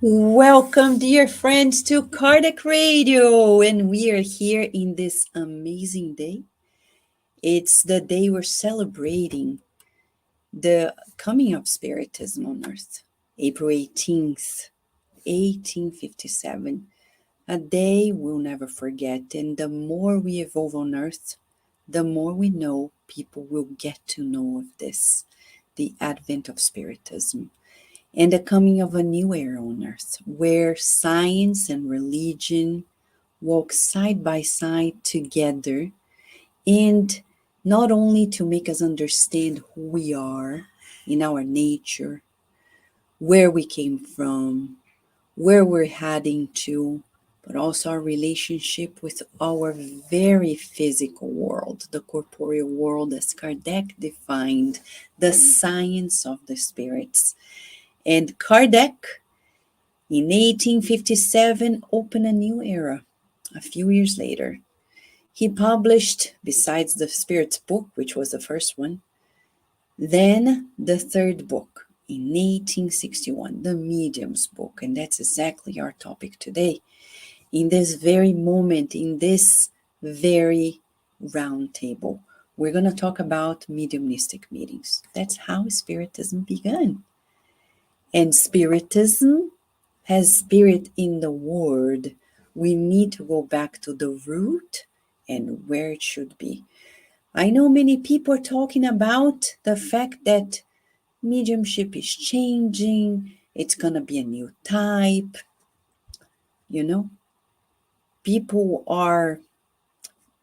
Welcome, dear friends, to Kardec Radio. And we are here in this amazing day. It's the day we're celebrating the coming of Spiritism on Earth, April 18th, 1857. A day we'll never forget. And the more we evolve on Earth, the more we know people will get to know of this, the advent of Spiritism and the coming of a new era on Earth, where science and religion walk side by side together, and not only to make us understand who we are in our nature, where we came from, where we're heading to, but also our relationship with our very physical world, the corporeal world, as Kardec defined, the science of the spirits. And Kardec, in 1857, opened a new era. A few years later, he published, besides the Spirit's book, which was the first one, then the third book in 1861, the Medium's book. And that's exactly our topic today. In this very moment, in this very round table, we're going to talk about mediumistic meetings. That's how Spiritism began. And Spiritism has spirit in the word. We need to go back to the root and where it should be. I know many people are talking about the fact that mediumship is changing, it's going to be a new type. You know, people are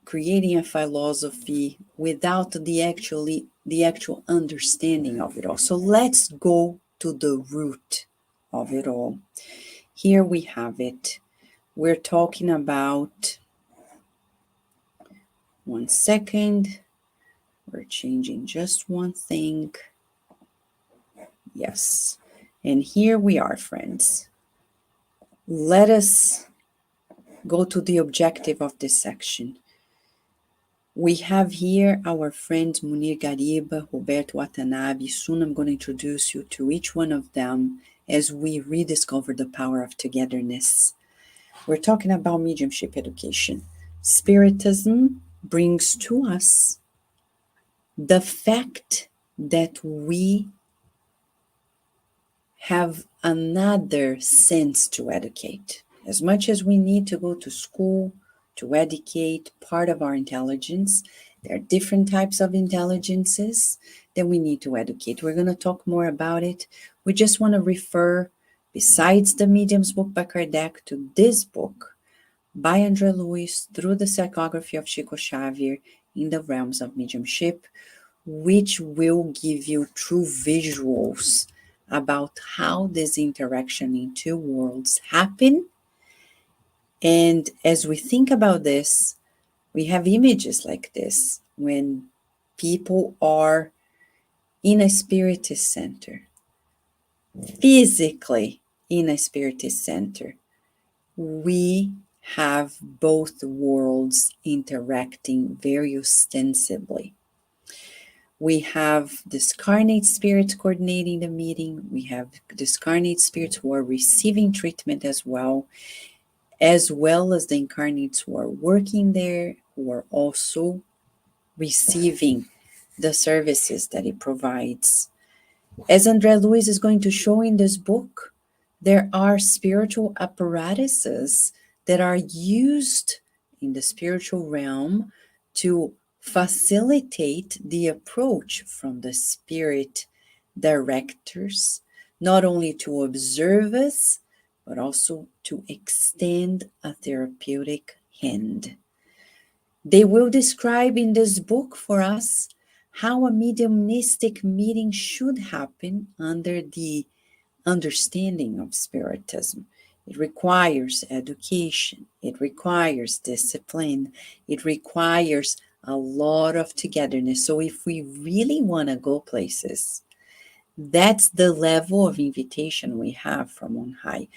creating a philosophy without the actual understanding of it all. So let's go to the root of it all. Here we have it. We're talking about, one second, we're changing just one thing. Yes, and here we are, friends. Let us go to the objective of this section. We have here our friends Munir, Gariba, Roberto, Watanabe. Soon I'm going to introduce you to each one of them as we rediscover the power of togetherness. We're talking about mediumship education. Spiritism brings to us the fact that we have another sense to educate. As much as we need to go to school to educate part of our intelligence, there are different types of intelligences that we need to educate. We're going to talk more about it. We just want to refer, besides the Medium's book by Kardec, to this book by André Luiz through the psychography of Chico Xavier in the realms of mediumship, which will give you true visuals about how this interaction in two worlds happen. And as we think about this, we have images like this when people are in a Spiritist center, physically in a Spiritist center. We have both worlds interacting very ostensibly. We have discarnate spirits coordinating the meeting. We have discarnate spirits who are receiving treatment as well as the incarnates who are working there, who are also receiving the services that it provides. As André Luiz is going to show in this book, there are spiritual apparatuses that are used in the spiritual realm to facilitate the approach from the spirit directors, not only to observe us, but also to extend a therapeutic hand. They will describe in this book for us how a mediumistic meeting should happen under the understanding of Spiritism. It requires education, it requires discipline, it requires a lot of togetherness. So if we really want to go places, that's the level of invitation we have from on high.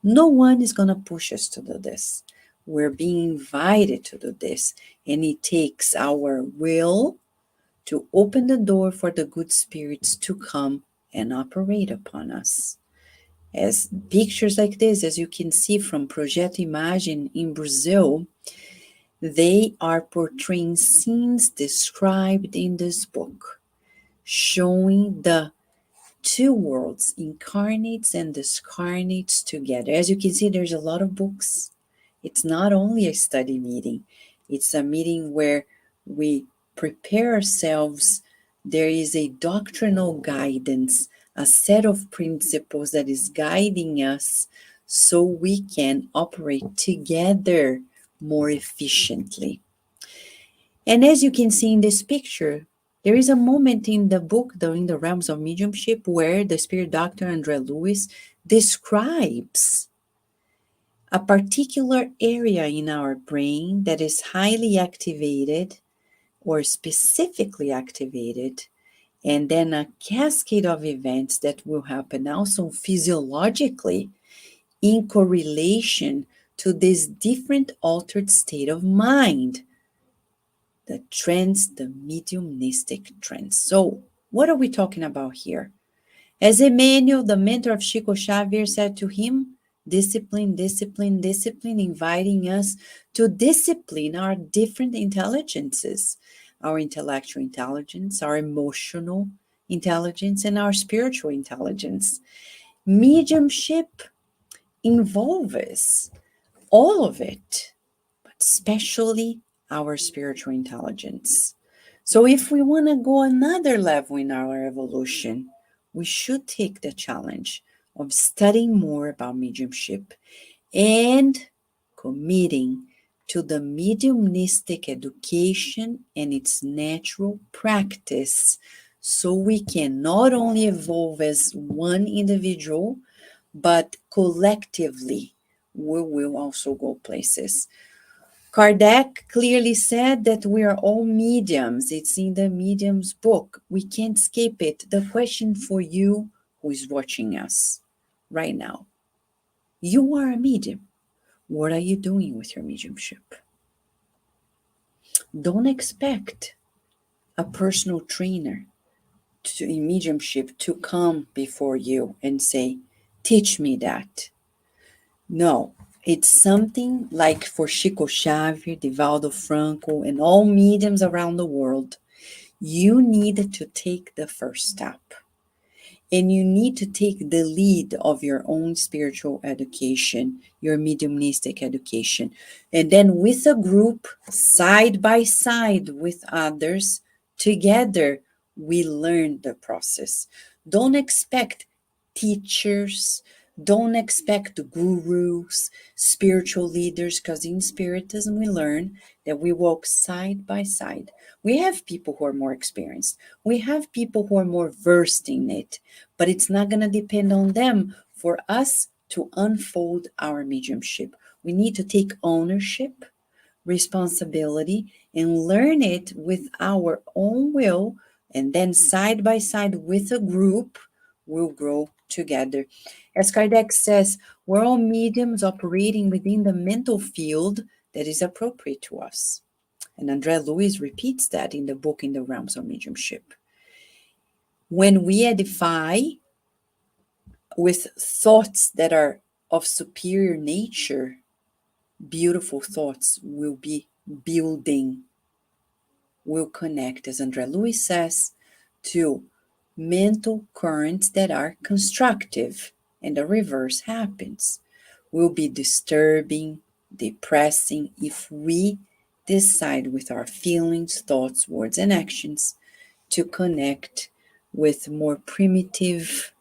No one is going to push us to do this. We're being invited to do this, and it takes our will to open the door for the good spirits to come and operate upon us. As pictures like this, as you can see from Projeto Imagem in Brazil, they are portraying scenes described in this book, showing the two worlds, incarnates and discarnates together. As you can see, there's a lot of books. It's not only a study meeting, it's a meeting where we prepare ourselves. There is a doctrinal guidance, a set of principles that is guiding us so we can operate together more efficiently. And as you can see in this picture, there is a moment in the book, though, in the realms of mediumship, where the spirit doctor André Luiz describes a particular area in our brain that is highly activated or specifically activated, and then a cascade of events that will happen also physiologically in correlation to this different altered state of mind, the trance, the mediumistic trance. So, what are we talking about here? As Emmanuel, the mentor of Chico Xavier, said to him, discipline, discipline, discipline, inviting us to discipline our different intelligences, our intellectual intelligence, our emotional intelligence, and our spiritual intelligence. Mediumship involves all of it, but especially our spiritual intelligence. So, if we want to go another level in our evolution, we should take the challenge of studying more about mediumship and committing to the mediumistic education and its natural practice, so we can not only evolve as one individual, but collectively we will also go places. Kardec clearly said that we are all mediums. It's in the medium's book. We can't skip it. The question for you who is watching us right now, you are a medium. What are you doing with your mediumship? Don't expect a personal trainer in mediumship to come before you and say, teach me that. No, it's something like for Chico Xavier, Divaldo Franco, and all mediums around the world. You need to take the first step. And you need to take the lead of your own spiritual education, your mediumistic education. And then with a group, side by side with others, together, we learn the process. Don't expect teachers, don't expect gurus, spiritual leaders, because in Spiritism we learn that we walk side by side. We have people who are more experienced. We have people who are more versed in it, but it's not going to depend on them for us to unfold our mediumship. We need to take ownership, responsibility, and learn it with our own will, and then side by side with a group, we'll grow together. As Kardec says, we're all mediums operating within the mental field that is appropriate to us. And André Luiz repeats that in the book In the Realms of Mediumship. When we edify with thoughts that are of superior nature, beautiful thoughts will be building, will connect, as André Luiz says, to mental currents that are constructive, and the reverse happens. Will be disturbing, depressing if we decide with our feelings, thoughts, words, and actions to connect with more primitive,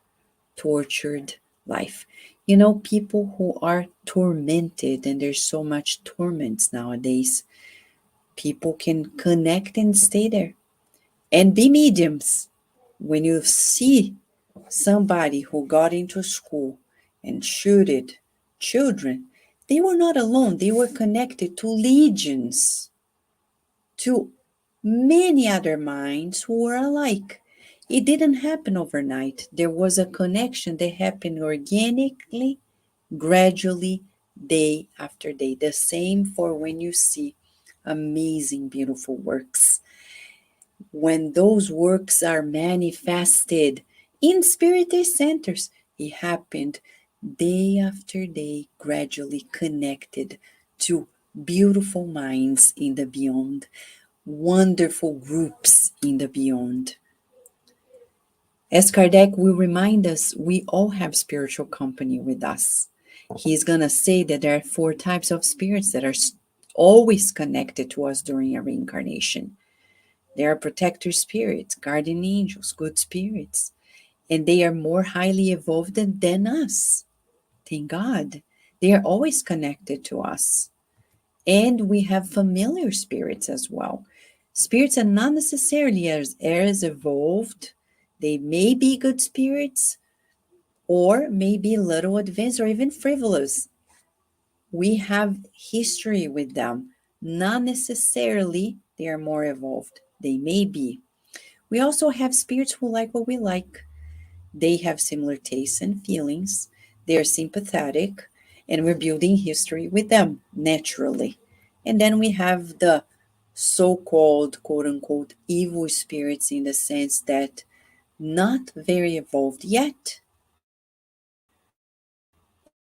tortured life. You know, people who are tormented, and there's so much torments nowadays, people can connect and stay there and be mediums. When you see somebody who got into school and shooted children, they were not alone. They were connected to legions, to many other minds who were alike. It didn't happen overnight. There was a connection that happened organically, gradually, day after day. The same for when you see amazing, beautiful works. When those works are manifested in Spiritist centers, it happened day after day, gradually connected to beautiful minds in the beyond, wonderful groups in the beyond. As Kardec will remind us, we all have spiritual company with us. He's going to say that there are 4 types of spirits that are always connected to us during a reincarnation. There are protector spirits, guardian angels, good spirits, and they are more highly evolved than us. Thank God. They are always connected to us. And we have familiar spirits as well. Spirits are not necessarily as evolved. They may be good spirits or may be a little advanced or even frivolous. We have history with them. Not necessarily they are more evolved. They may be. We also have spirits who like what we like. They have similar tastes and feelings. They are sympathetic, and we're building history with them naturally. And then we have the so-called, quote unquote, evil spirits in the sense that not very evolved yet.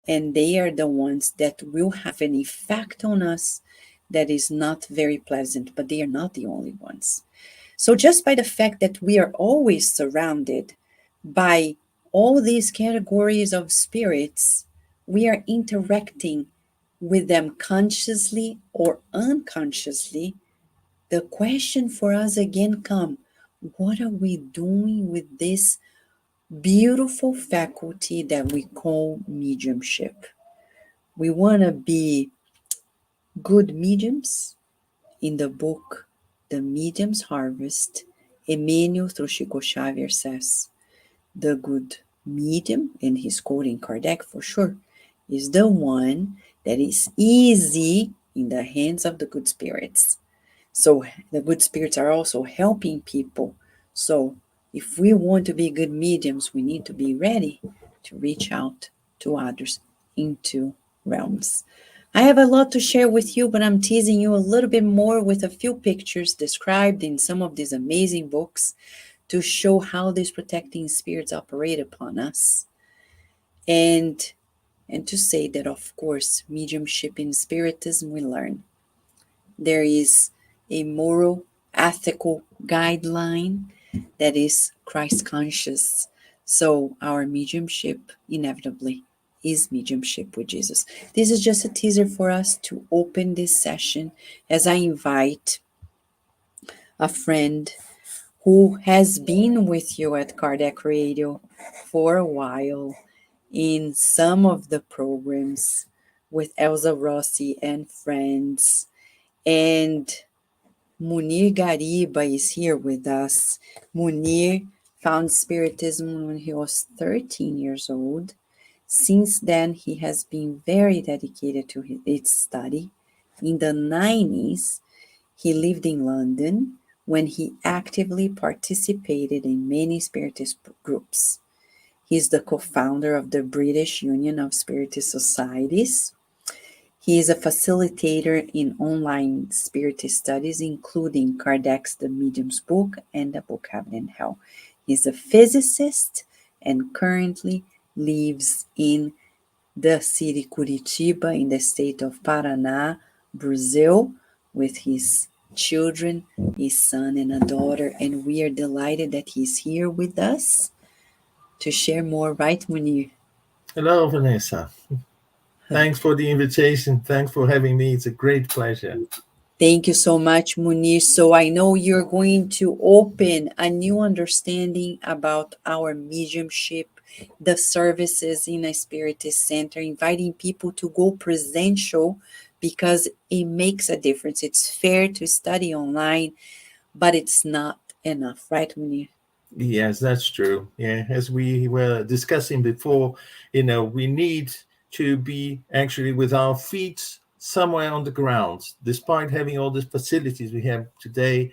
And they are the ones that will have an effect on us that is not very pleasant, but they are not the only ones. So just by the fact that we are always surrounded by all these categories of spirits, we are interacting with them consciously or unconsciously. The question for us again come, what are we doing with this beautiful faculty that we call mediumship? We want to be good mediums. In the book The Medium's Harvest, Emmanuel through Chico Xavier says, the good medium, and he's quoting Kardec for sure, is the one that is easy in the hands of the good spirits. So the good spirits are also helping people. So if we want to be good mediums, we need to be ready to reach out to others into realms. I have a lot to share with you, but I'm teasing you a little bit more with a few pictures described in some of these amazing books to show how these protecting spirits operate upon us. And to say that, of course, mediumship in Spiritism we learn. There is a moral, ethical guideline that is Christ conscious. So our mediumship inevitably is mediumship with Jesus. This is just a teaser for us to open this session as I invite a friend who has been with you at Kardec Radio for a while in some of the programs with Elsa Rossi and friends. And Munir Gariba is here with us. Munir found Spiritism when he was 13 years old. Since then, he has been very dedicated to its study. In the 90s, he lived in London when he actively participated in many Spiritist groups. He's the co-founder of the British Union of Spiritist Societies. He is a facilitator in online Spiritist studies, including Kardec's The Medium's Book and the book Heaven and Hell. He's a physicist and currently lives in the city Curitiba in the state of Paraná, Brazil, with his children, his son and a daughter. And we are delighted that he's here with us to share more, right, Munir? Hello, Vanessa. Thanks for the invitation. Thanks for having me. It's a great pleasure. Thank you so much, Munir. So I know you're going to open a new understanding about our mediumship, the services in a Spiritist Center, inviting people to go presential because it makes a difference. It's fair to study online, but it's not enough, right, Munir? Yes, that's true. Yeah, as we were discussing before, we need to be actually with our feet somewhere on the ground, despite having all the facilities we have today,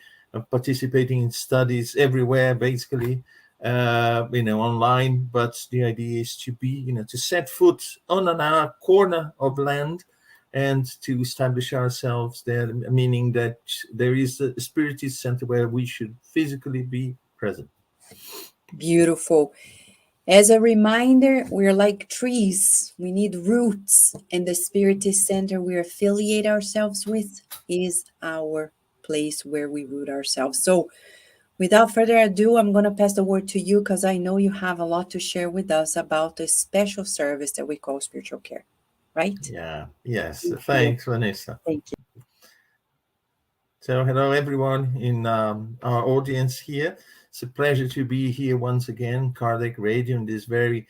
participating in studies everywhere, basically, online. But the idea is to be, to set foot on our corner of land and to establish ourselves there, meaning that there is a Spiritist Center where we should physically be present. Beautiful. As a reminder, we're like trees. We need roots, and the Spiritist Center we affiliate ourselves with is our place where we root ourselves. So, without further ado, I'm going to pass the word to you because I know you have a lot to share with us about the special service that we call spiritual care, right? Yeah. Yes. Thank you. Thanks, Vanessa. Thank you. So, hello everyone in our audience here. It's a pleasure to be here once again, Kardec Radio, in this very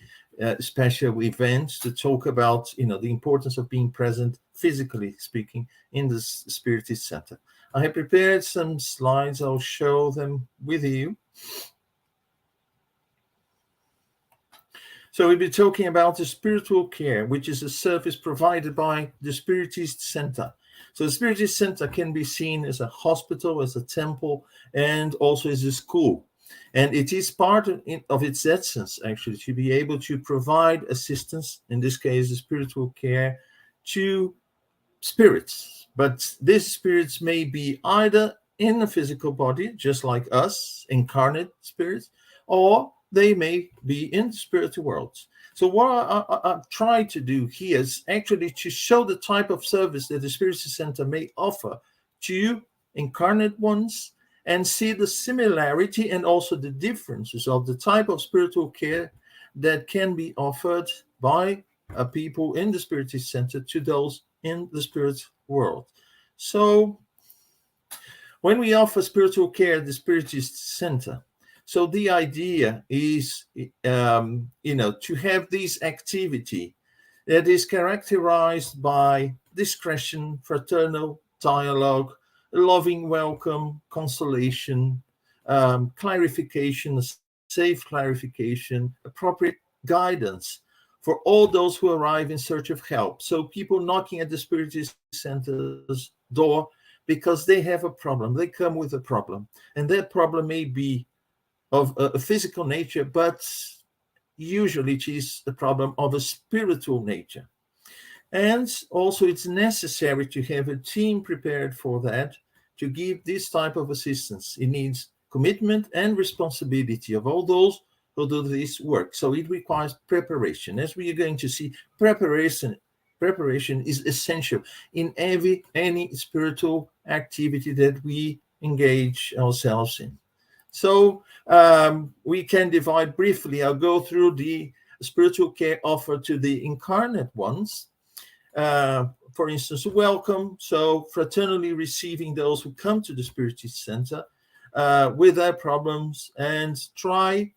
special event to talk about, the importance of being present, physically speaking, in the Spiritist Center. I have prepared some slides. I'll show them with you. So we'll be talking about the spiritual care, which is a service provided by the Spiritist Center. So the Spiritist Center can be seen as a hospital, as a temple, and also as a school. And it is part of its essence, actually, to be able to provide assistance, in this case, the spiritual care, to spirits. But these spirits may be either in a physical body, just like us, incarnate spirits, or they may be in the spiritual world. So what I try to do here is actually to show the type of service that the Spiritist Center may offer to incarnate ones, and see the similarity and also the differences of the type of spiritual care that can be offered by people in the Spiritist Center to those in the spirit world. So when we offer spiritual care at the Spiritist Center, so the idea is, to have this activity that is characterized by discretion, fraternal dialogue, loving welcome, consolation, clarification, safe clarification, appropriate guidance for all those who arrive in search of help. So people knocking at the Spiritist Center's door because they have a problem. They come with a problem. And that problem may be of a physical nature, but usually it is a problem of a spiritual nature. And also it's necessary to have a team prepared for that, to give this type of assistance. It needs commitment and responsibility of all those who do this work. So it requires preparation. As we are going to see, preparation is essential in any spiritual activity that we engage ourselves in. So we can divide briefly. I'll go through the spiritual care offered to the incarnate ones. For instance, welcome. So fraternally receiving those who come to the Spiritist Center with their problems, and try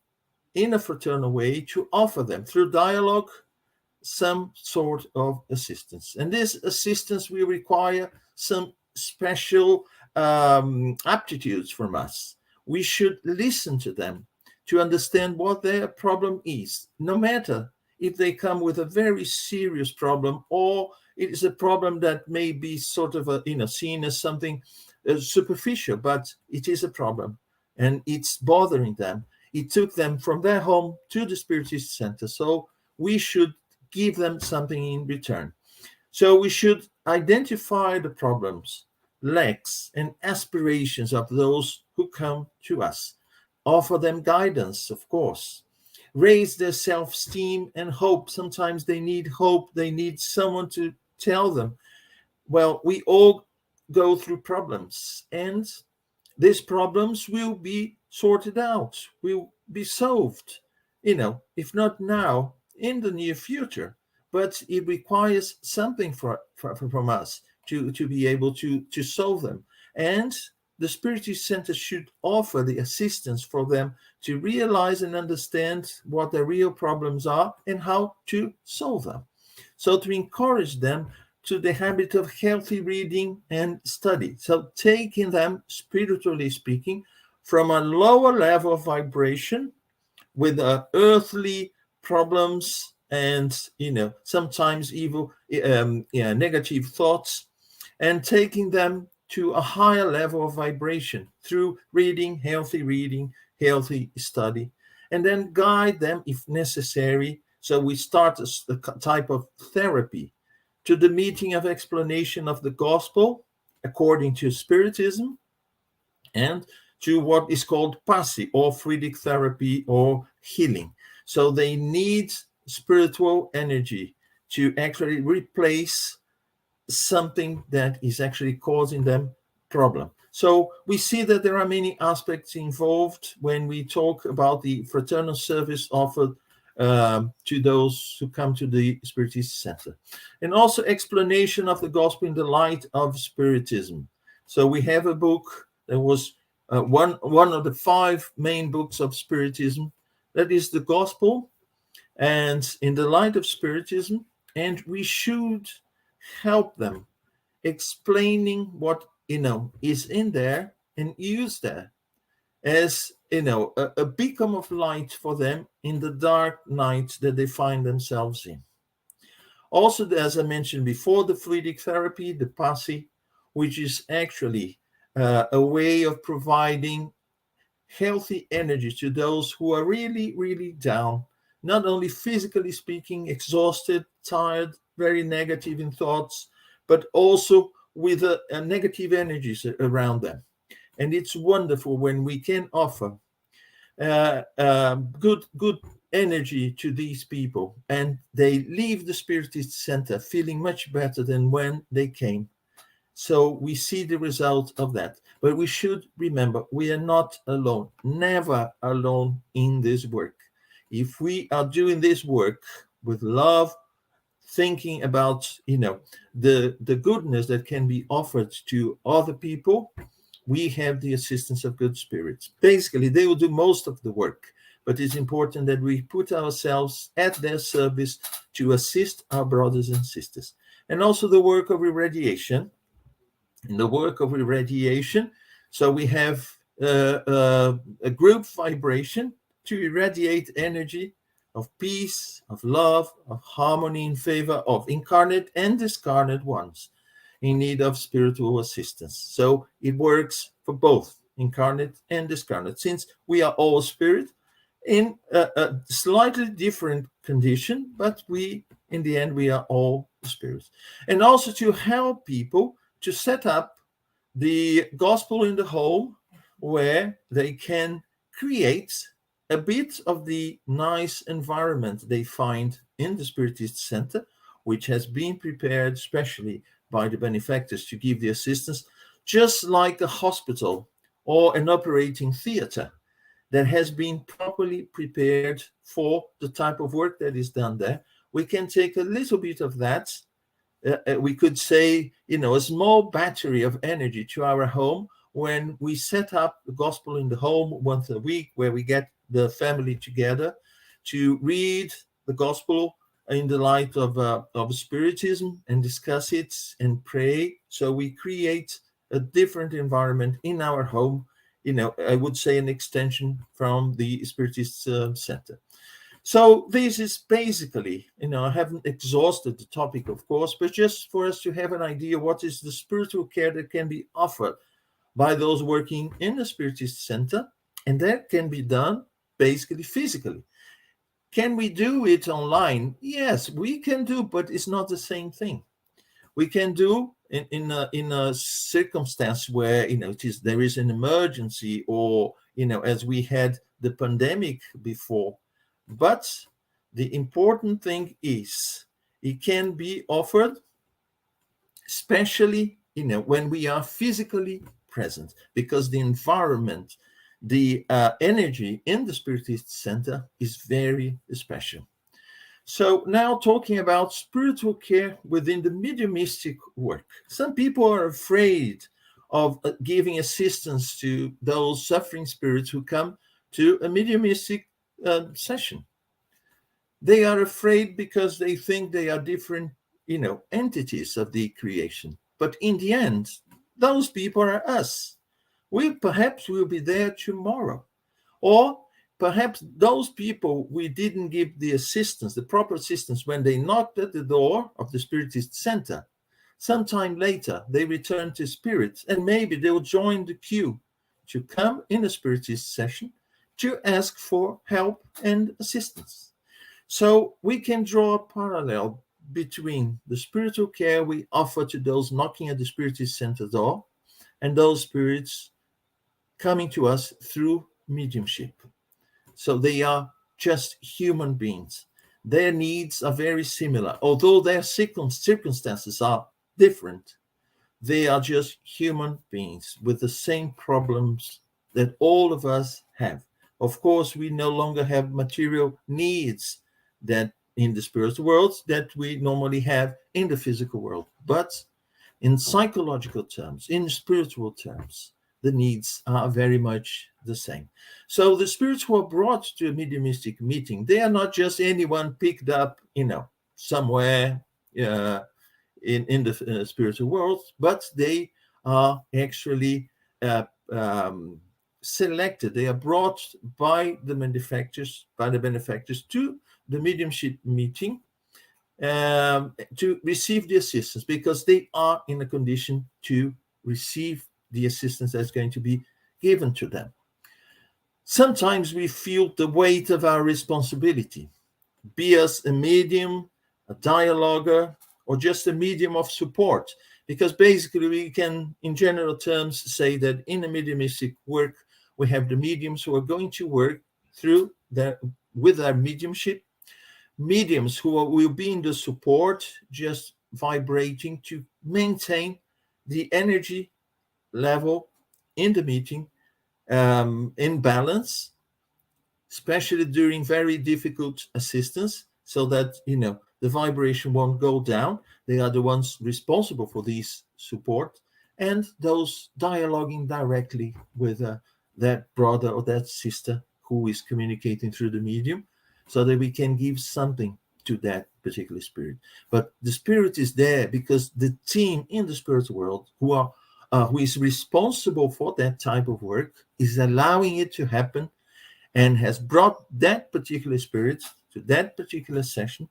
in a fraternal way to offer them through dialogue some sort of assistance. And this assistance will require some special aptitudes from us. We should listen to them to understand what their problem is, no matter if they come with a very serious problem, or it is a problem that may be sort of seen as something superficial, but it is a problem and it's bothering them. It took them from their home to the Spiritist Center, so we should give them something in return. So we should identify the problems, lacks, and aspirations of those who come to us. Offer them guidance, of course. Raise their self-esteem and hope. Sometimes they need hope. They need someone to tell them, well, we all go through problems, and these problems will be sorted out, will be solved, if not now, in the near future. But it requires something from us to be able to solve them. And the Spiritist Center should offer the assistance for them to realize and understand what their real problems are and how to solve them. So to encourage them to the habit of healthy reading and study. So taking them, spiritually speaking, from a lower level of vibration with earthly problems and, sometimes evil, negative thoughts, and taking them to a higher level of vibration through reading, healthy study, and then guide them if necessary. So we start a type of therapy to the meeting of explanation of the gospel according to Spiritism, and to what is called PASI, or Friedic therapy or healing. So they need spiritual energy to actually replace something that is actually causing them problem. So we see that there are many aspects involved when we talk about the fraternal service offered to those who come to the Spiritist Center, and also explanation of the gospel in the light of Spiritism. So we have a book that was one of the 5 main books of Spiritism, that is the gospel and in the light of Spiritism, and we should help them explaining what is in there and use that as a beacon of light for them in the dark night that they find themselves in. Also, as I mentioned before, the fluidic therapy, the PASI, which is actually a way of providing healthy energy to those who are really, really down, not only physically speaking, exhausted, tired, very negative in thoughts, but also with a negative energies around them. And it's wonderful when we can offer good energy to these people, and they leave the Spiritist Center feeling much better than when they came. So we see the result of that. But we should remember, we are not alone, never alone in this work. If we are doing this work with love, thinking about the goodness that can be offered to other people, we have the assistance of good spirits. Basically, they will do most of the work, but it's important that we put ourselves at their service to assist our brothers and sisters. And also the work of irradiation. In the work of irradiation, so we have a group vibration to irradiate energy of peace, of love, of harmony in favor of incarnate and discarnate ones in need of spiritual assistance. So it works for both incarnate and discarnate, since we are all spirit in a slightly different condition, but in the end, we are all spirits. And also to help people to set up the gospel in the home, where they can create a bit of the nice environment they find in the Spiritist Center, which has been prepared especially by the benefactors to give the assistance, just like a hospital or an operating theater that has been properly prepared for the type of work that is done there. We can take a little bit of that. We could say, a small battery of energy to our home when we set up the gospel in the home once a week, where we get the family together to read the gospel in the light of Spiritism and discuss it and pray. So we create a different environment in our home, I would say an extension from the Spiritist Center. So this is basically, I haven't exhausted the topic, of course, but just for us to have an idea what is the spiritual care that can be offered by those working in the Spiritist Center, and that can be done basically physically. Can we do it online? Yes, we can do, but it's not the same thing. We can do in a circumstance where there is an emergency, or as we had the pandemic before. But the important thing is it can be offered, especially when we are physically present, because the environment, the energy in the Spiritist Center is very special. So now talking about spiritual care within the mediumistic work. Some people are afraid of giving assistance to those suffering spirits who come to a mediumistic session. They are afraid because they think they are different, entities of the creation. But in the end, those people are us. We perhaps will be there tomorrow. Or perhaps those people we didn't give the assistance, the proper assistance, when they knocked at the door of the Spiritist Center. Sometime later, they return to spirit, and maybe they will join the queue to come in a Spiritist session to ask for help and assistance. So we can draw a parallel between the spiritual care we offer to those knocking at the Spiritist Center door and those spirits coming to us through mediumship. So they are just human beings. Their needs are very similar. Although their circumstances are different, they are just human beings with the same problems that all of us have. Of course, we no longer have material needs that in the spiritual world that we normally have in the physical world. But in psychological terms, in spiritual terms, the needs are very much the same. So the spirits who are brought to a mediumistic meeting, they are not just anyone picked up, somewhere in the spiritual world, but they are actually selected. They are brought by the benefactors to the mediumship meeting to receive the assistance, because they are in a condition to receive the assistance that's going to be given to them. Sometimes we feel the weight of our responsibility, be us a medium, a dialoguer, or just a medium of support, because basically we can, in general terms, say that in a mediumistic work, we have the mediums who are going to work with their mediumship, mediums who will be in the support, just vibrating to maintain the energy level in the meeting in balance, especially during very difficult assistance, so that the vibration won't go down. They are the ones responsible for these support, and those dialoguing directly with that brother or that sister who is communicating through the medium, so that we can give something to that particular spirit. But the spirit is there because the team in the spiritual world who is responsible for that type of work is allowing it to happen, and has brought that particular spirit to that particular session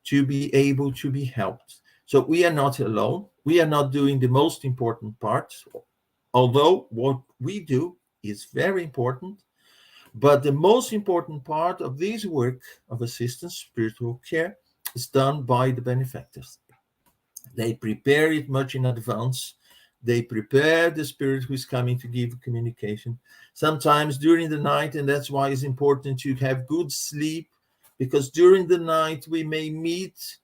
to be able to be helped. So we are not alone. We are not doing the most important part, although what we do is very important. But the most important part of this work of assistance, spiritual care, is done by the benefactors. They prepare it much in advance. They prepare the spirit who is coming to give communication, sometimes during the night, and that's why it's important to have good sleep, because during the night we may meet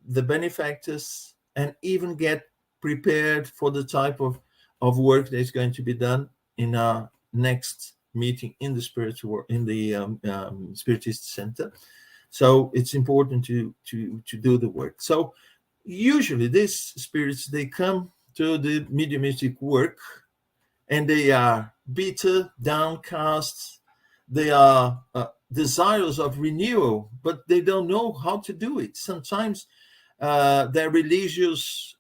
the benefactors and even get prepared for the type of work that is going to be done in our next meeting in the Spiritist Center. So it's important to do the work. So usually these spirits, they come to the mediumistic work and they are bitter, downcast, they are desirous of renewal, but they don't know how to do it. Sometimes their religious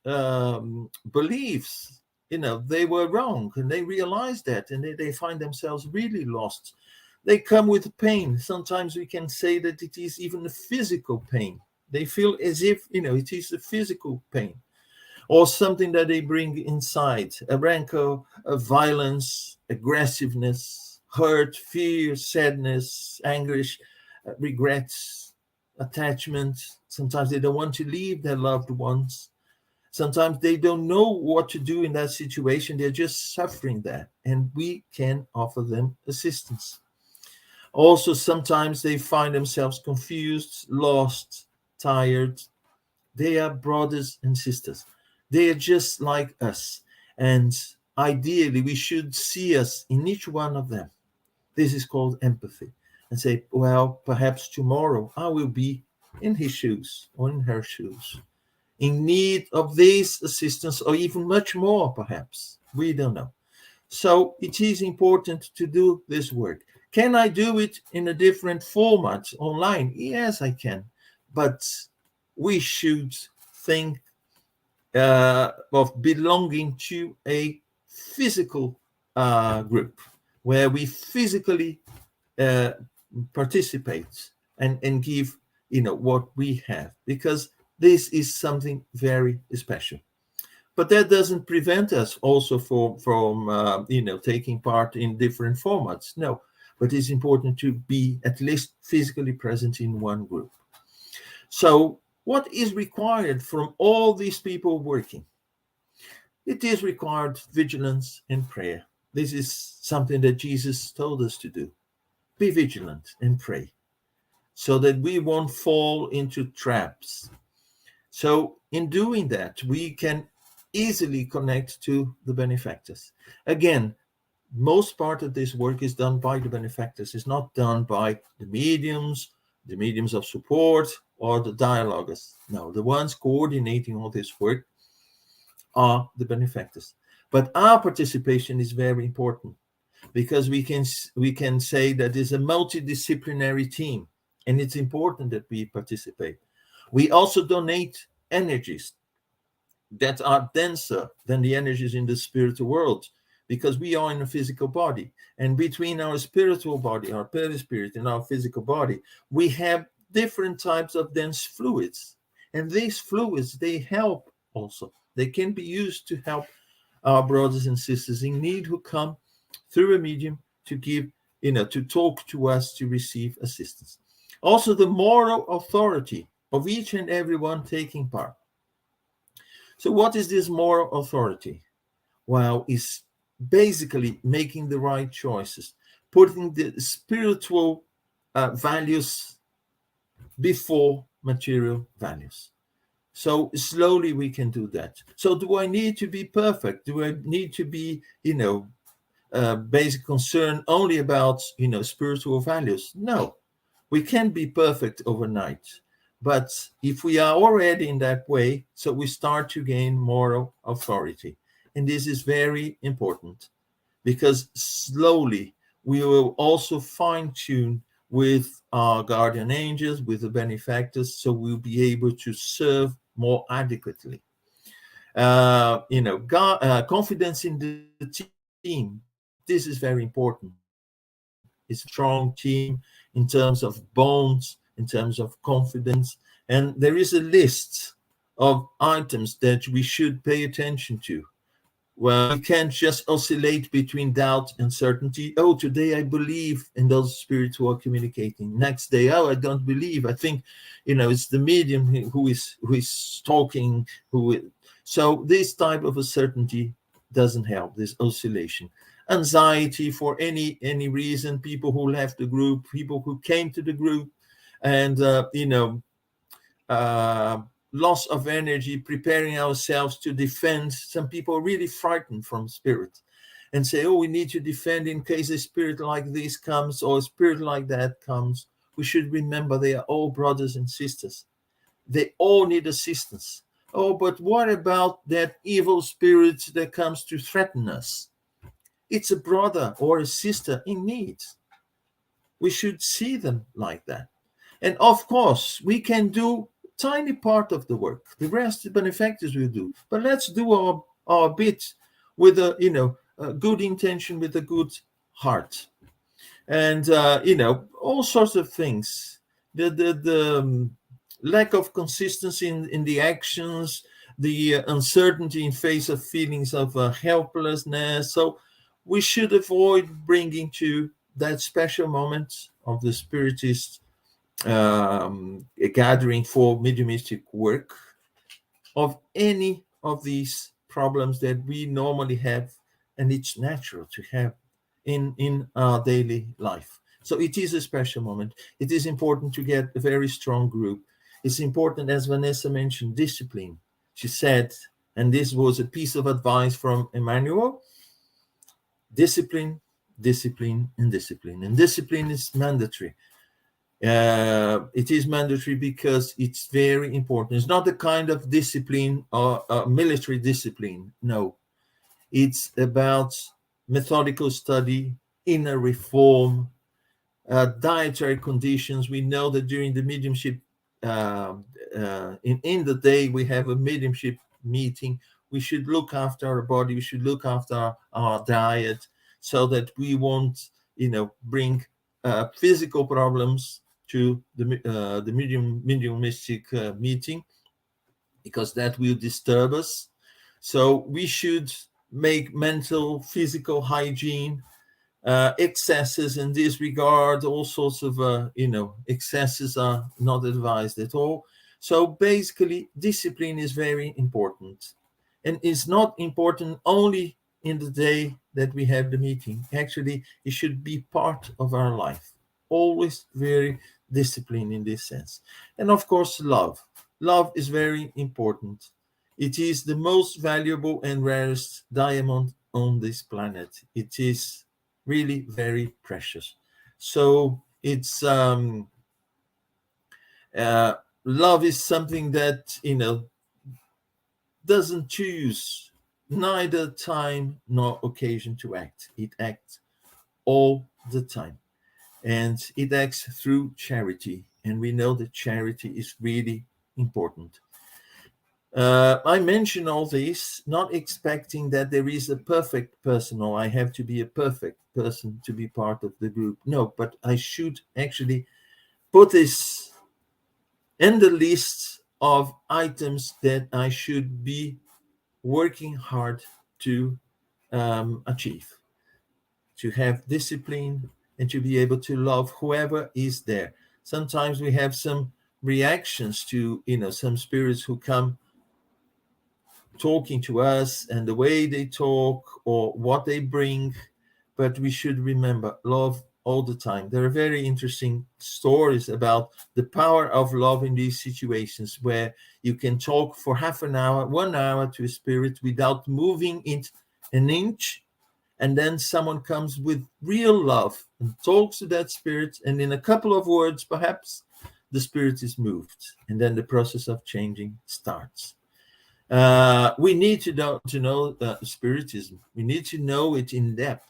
beliefs, they were wrong, and they realize that, and they find themselves really lost. They come with pain. Sometimes we can say that it is even a physical pain. They feel as if, it is a physical pain, or something that they bring inside, a rancor, a violence, aggressiveness, hurt, fear, sadness, anguish, regrets, attachment. Sometimes they don't want to leave their loved ones. Sometimes they don't know what to do in that situation. They're just suffering that, and we can offer them assistance. Also, sometimes they find themselves confused, lost, tired. They are brothers and sisters. They are just like us. And ideally, we should see us in each one of them. This is called empathy. And say, well, perhaps tomorrow I will be in his shoes or in her shoes, in need of this assistance, or even much more, perhaps. We don't know. So it is important to do this work. Can I do it in a different format online? Yes, I can. But we should think of belonging to a physical group where we physically participate and give what we have, because this is something very special. But that doesn't prevent us also from taking part in different formats. No, but it's important to be at least physically present in one group. So what is required from all these people working? It is required vigilance and prayer. This is something that Jesus told us to do. Be vigilant and pray. so that we won't fall into traps. So in doing that, we can easily connect to the benefactors. Again, most part of this work is done by the benefactors. It's not done by the mediums of support, or the dialoguers. No, the ones coordinating all this work are the benefactors. But our participation is very important, because we can say that it's a multidisciplinary team, and it's important that we participate. We also donate energies that are denser than the energies in the spiritual world, because we are in a physical body, and between our spiritual body, our perispirit, and our physical body, we have different types of dense fluids, and these fluids, they help also. They can be used to help our brothers and sisters in need who come through a medium to give, to talk to us, to receive assistance. Also, the moral authority of each and every one taking part. So what is this moral authority? Well, it's basically making the right choices, putting the spiritual values before material values. So slowly we can do that. So do I need to be perfect? Do I need to be, basic concern only about, spiritual values? No, we can't be perfect overnight. But if we are already in that way, so we start to gain moral authority. And this is very important, because slowly we will also fine tune with our guardian angels, with the benefactors, so we'll be able to serve more adequately. Confidence in the team. This is very important. It's a strong team in terms of bonds, in terms of confidence. And there is a list of items that we should pay attention to. Well, we can't just oscillate between doubt and certainty. Oh, today I believe in those spirits who are communicating. Next day, oh, I don't believe. I think, it's the medium who is talking. So this type of a certainty doesn't help. This oscillation, anxiety for any reason. People who left the group, people who came to the group, and uh, loss of energy, preparing ourselves to defend. Some people are really frightened from spirit and say, oh, we need to defend in case a spirit like this comes or a spirit like that comes. We should remember they are all brothers and sisters. They all need assistance. Oh, but what about that evil spirit that comes to threaten us? It's a brother or a sister in need. We should see them like that. And of course, we can do tiny part of the work. The rest, the benefactors will do. But let's do our bit with a good intention, with a good heart. And, all sorts of things. The lack of consistency in the actions, the uncertainty in face of feelings of helplessness. So we should avoid bringing to that special moment of the Spiritist a gathering for mediumistic work of any of these problems that we normally have, and it's natural to have in our daily life. So it is a special moment. It is important to get a very strong group. It's important, as Vanessa mentioned, discipline. She said, and this was a piece of advice from Emmanuel: discipline, discipline, and discipline. And discipline is mandatory. It is mandatory because it's very important. It's not the kind of discipline or military discipline. No, it's about methodical study, inner reform, dietary conditions. We know that during the mediumship, in the day we have a mediumship meeting, we should look after our body, we should look after our diet, so that we won't, bring physical problems to the mediumistic meeting, because that will disturb us. So we should make mental, physical hygiene. Excesses in this regard, all sorts of excesses are not advised at all. So basically, discipline is very important, and it's not important only in the day that we have the meeting. Actually, it should be part of our life, always very discipline in this sense. And of course, love. Love is very important. It is the most valuable and rarest diamond on this planet. It is really very precious. So it's uh, love is something that doesn't choose neither time nor occasion to act. It acts all the time, and it acts through charity. And we know that charity is really important. I mention all this not expecting that there is a perfect person or I have to be a perfect person to be part of the group. No, but I should actually put this in the list of items that I should be working hard to achieve, to have discipline and to be able to love whoever is there. Sometimes we have some reactions to some spirits who come talking to us and the way they talk or what they bring, but we should remember love all the time. There are very interesting stories about the power of love in these situations where you can talk for half an hour, 1 hour to a spirit without moving it an inch, and then someone comes with real love and talks to that spirit, and in a couple of words perhaps the spirit is moved, and then the process of changing starts. We need to know spiritism. We need to know it in depth,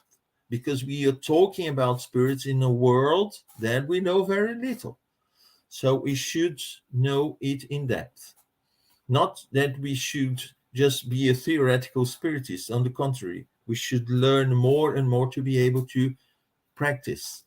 because we are talking about spirits in a world that we know very little. So we should know it in depth. Not that we should just be a theoretical spiritist. On the contrary, we should learn more and more to be able to practice.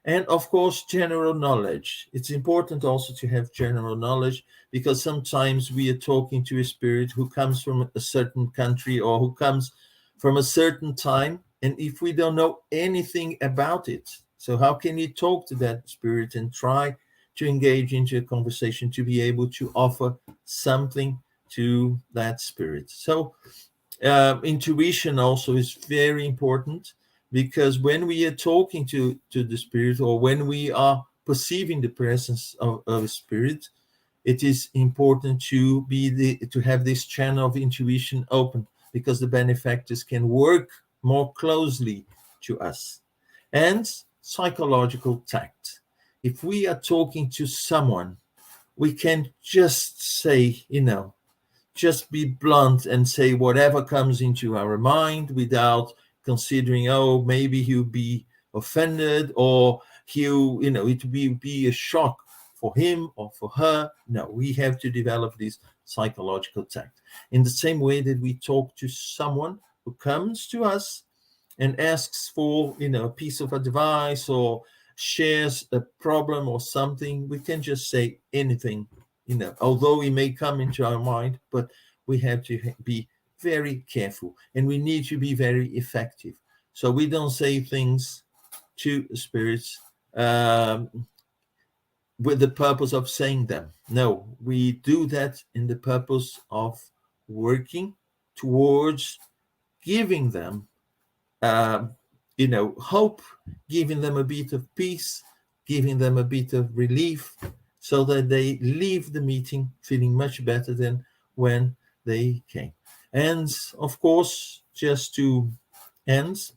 And of course, general knowledge. It's important also to have general knowledge, because sometimes we are talking to a spirit who comes from a certain country or who comes from a certain time. And if we don't know anything about it, so how can you talk to that spirit and try to engage into a conversation to be able to offer something to that spirit? So intuition also is very important, because when we are talking to the spirit, or when we are perceiving the presence of a spirit, it is important to have this channel of intuition open, because the benefactors can work more closely to us. And psychological tact. If we are talking to someone, we can just say, just be blunt and say whatever comes into our mind without considering, oh, maybe he'll be offended, or it will be a shock for him or for her. No, we have to develop this psychological tact. In the same way that we talk to someone who comes to us and asks for, a piece of advice or shares a problem or something, we can just say anything, although it may come into our mind, but we have to be very careful, and we need to be very effective. So we don't say things to spirits with the purpose of saying them. No, we do that in the purpose of working towards giving them hope, giving them a bit of peace, giving them a bit of relief, so that they leave the meeting feeling much better than when they came. And of course, just to end,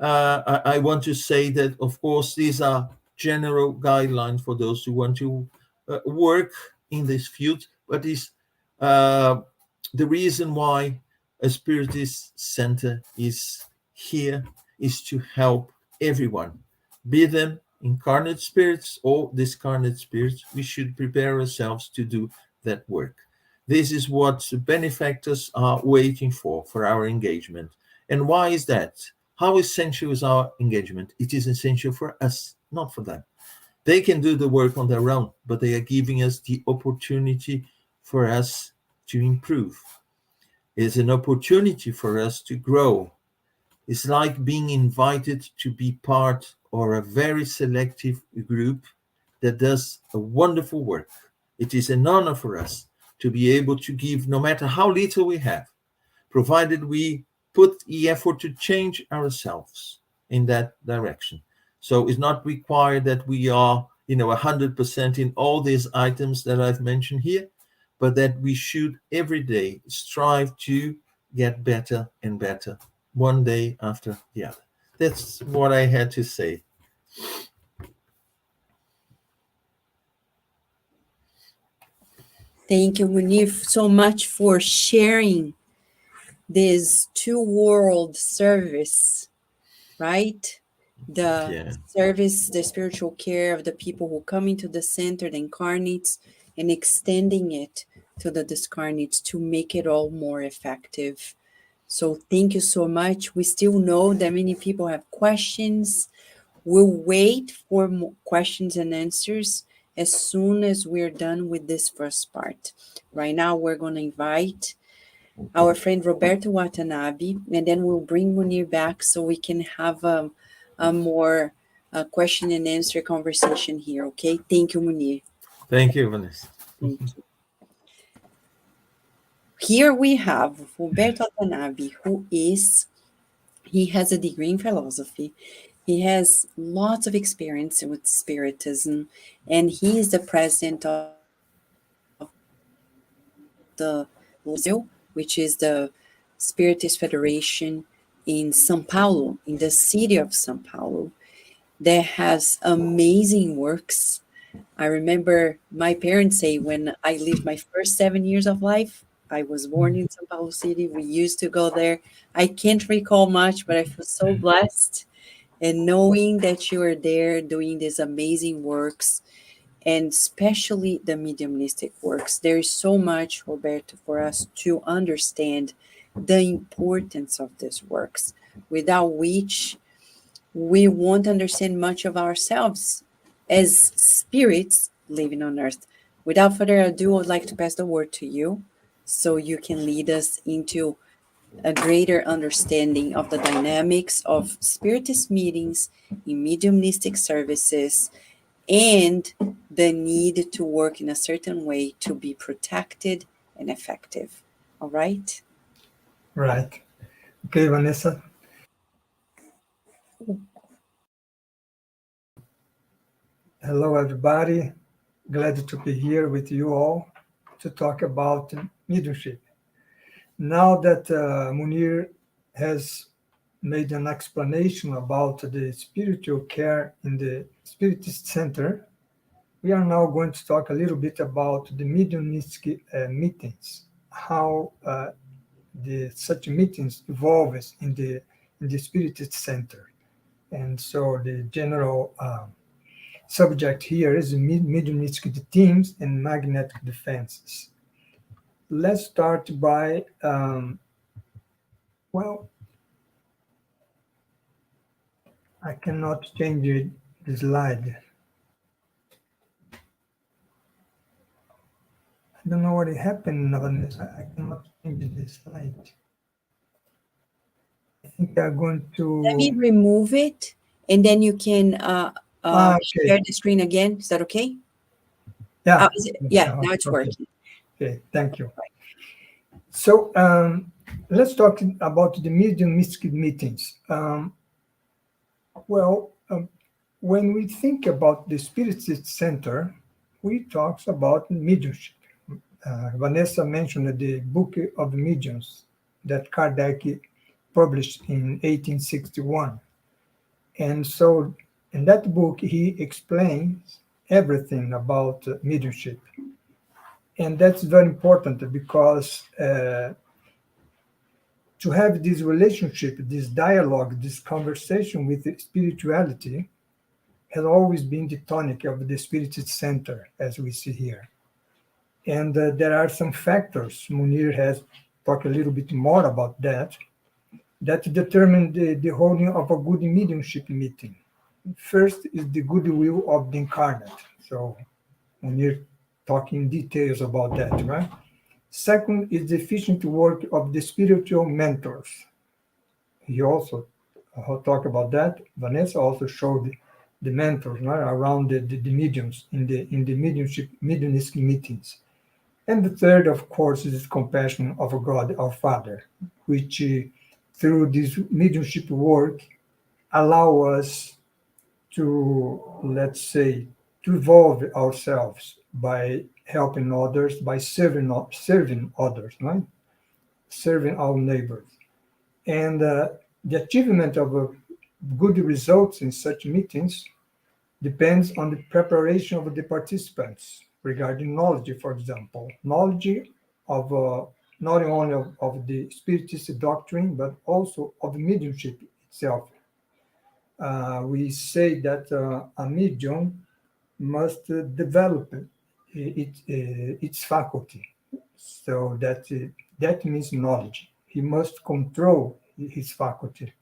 I want to say that, of course, these are general guidelines for those who want to work in this field, but is the reason why a Spiritist Center is here is to help everyone, be them incarnate spirits or discarnate spirits. We should prepare ourselves to do that work. This is what benefactors are waiting for our engagement. And why is that? How essential is our engagement? It is essential for us, not for them. They can do the work on their own, but they are giving us the opportunity for us to improve. It's an opportunity for us to grow. It's like being invited to be part of a very selective group that does a wonderful work. It is an honor for us to be able to give, no matter how little we have, provided we put the effort to change ourselves in that direction. So it's not required that we are 100% in all these items that I've mentioned here, but that we should every day strive to get better and better, one day after the other. That's what I had to say. Thank you, Munir, so much for sharing this two-world service, right? The Yeah. service, the spiritual care of the people who come into the center, the incarnates, and extending it to the discarnates to make it all more effective. So thank you so much. We still know that many people have questions. We'll wait for more questions and answers as soon as we're done with this first part. Right now, we're going to invite our friend Roberto Watanabe, and then we'll bring Munir back so we can have a more question and answer conversation here, okay? Thank you, Munir. Thank you, Vanessa. Thank you. Here we have Roberto Watanabe, he has a degree in philosophy. He has lots of experience with Spiritism, and he is the president of the LUSIL, which is the Spiritist Federation in São Paulo, in the city of São Paulo, that has amazing works. I remember my parents say when I lived my first 7 years of life, I was born in São Paulo City. We used to go there. I can't recall much, but I feel so blessed. And knowing that you are there doing these amazing works, and especially the mediumistic works. There is so much, Roberto, for us to understand the importance of these works, without which we won't understand much of ourselves as spirits living on earth. Without further ado, I would like to pass the word to you so you can lead us into a greater understanding of the dynamics of Spiritist meetings in mediumistic services and the need to work in a certain way to be protected and effective. All right? Right. Okay, Vanessa. Hello, everybody. Glad to be here with you all to talk about mediumship. Now that Munir has made an explanation about the spiritual care in the Spiritist Center, we are now going to talk a little bit about the mediumistic meetings, how such meetings evolves in the Spiritist Center. And so the general subject here is mediumistic themes and magnetic defenses. Let's start by, I cannot change the slide. I don't know what happened, Vanessa. I cannot change the slide. I think they are going to... Let me remove it, and then you can okay. share the screen again. Is that okay? Yeah. Yeah, now it's okay. working. Okay, thank you. So let's talk about the mediumistic meetings. When we think about the Spiritist Center, we talk about mediumship. Vanessa mentioned the Book of Mediums that Kardec published in 1861. And so in that book, he explains everything about mediumship. And that's very important because to have this relationship, this dialogue, this conversation with spirituality has always been the tonic of the Spiritist Center, as we see here. And there are some factors, Munir has talked a little bit more about that determine the holding of a good mediumship meeting. First is the goodwill of the incarnate. So Munir talking details about that, right? Second is the efficient work of the spiritual mentors. He also talked about that. Vanessa also showed the mentors, right, around the mediums in the mediumistic meetings. And the third, of course, is the compassion of God, our Father, which through this mediumship work allow us to, let's say, to evolve ourselves by helping others, by serving others, right? Serving our neighbors. And the achievement of good results in such meetings depends on the preparation of the participants regarding knowledge, for example. Knowledge of not only of the Spiritist doctrine, but also of mediumship itself. We say that a medium must develop its faculty. So that means knowledge. He must control his faculty,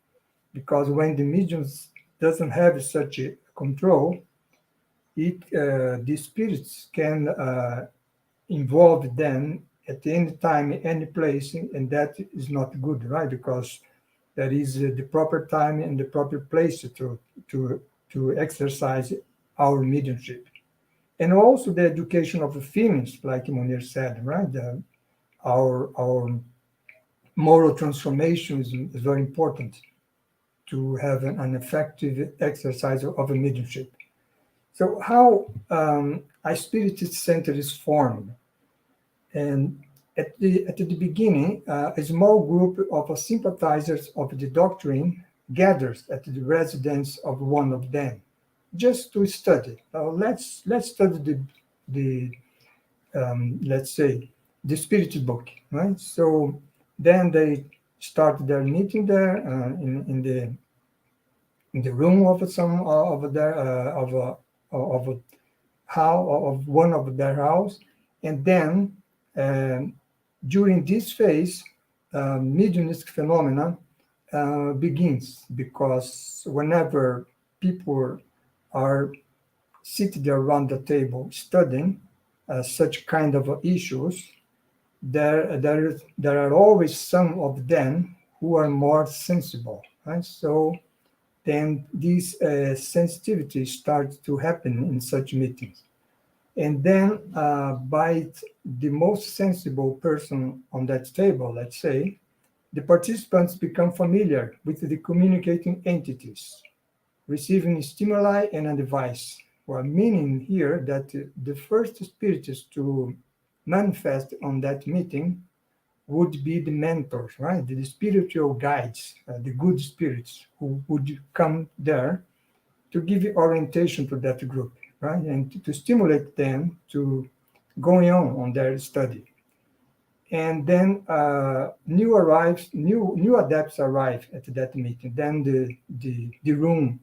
because when the medium doesn't have such a control, the spirits can involve them at any time, any place, and that is not good, right? Because that is the proper time and the proper place to exercise our mediumship. And also the education of the feelings, like Munir said, right? Our moral transformation is very important to have an effective exercise of a mediumship. So how a Spiritist Center is formed? And at the beginning, a small group of sympathizers of the doctrine gathers at the residence of one of them, just to study. Let's study the let's say the spirit book, right? So then they start their meeting there in the room of some of their of a how of one of their house, and then during this phase, mediumistic phenomena begins, because whenever people are seated around the table studying such kind of issues, there are always some of them who are more sensible, right? So then these sensitivities start to happen in such meetings. And then by the most sensible person on that table, let's say, the participants become familiar with the communicating entities, receiving stimuli and advice. Well, meaning here that the first spiritist to manifest on that meeting would be the mentors, right? The spiritual guides, the good spirits who would come there to give orientation to that group, right? And to stimulate them to going on their study. And then new adepts arrive at that meeting. Then the room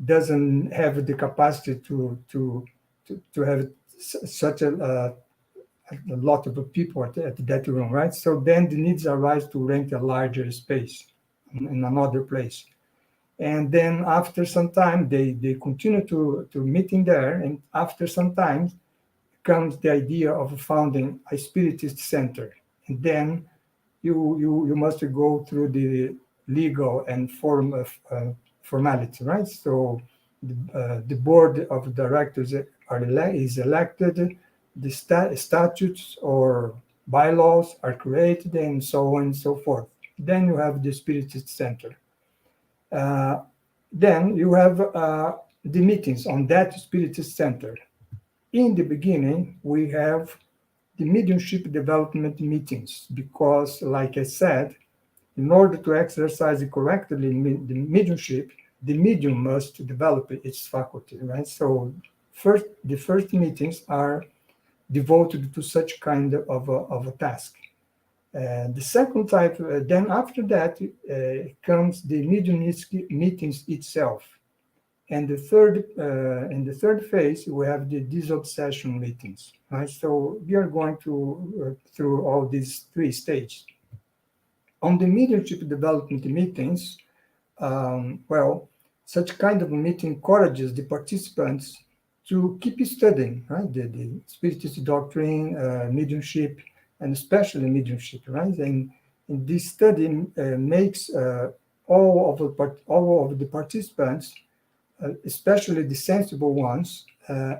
doesn't have the capacity to have such a lot of people at that room, right? So then the needs arise to rent a larger space in another place. And then after some time, they continue to meeting there. And after some time comes the idea of founding a Spiritist Center. And then you must go through the legal and formality, right? So the board of directors is elected, the statutes or bylaws are created, and so on and so forth. Then you have the Spiritist Center. Then you have the meetings on that Spiritist Center. In the beginning, we have the mediumship development meetings, because, like I said, in order to exercise correctly the mediumship, the medium must develop its faculty, right? So the first meetings are devoted to such kind of a task. The second type, then after that comes the mediumistic meetings itself. And the third phase, we have the disobsession meetings, right? So we are going to through all these three stages. On the mediumship development meetings, such kind of meeting encourages the participants to keep studying, right? The Spiritist doctrine, mediumship, and especially mediumship, right? And this study makes all of the participants, especially the sensible ones,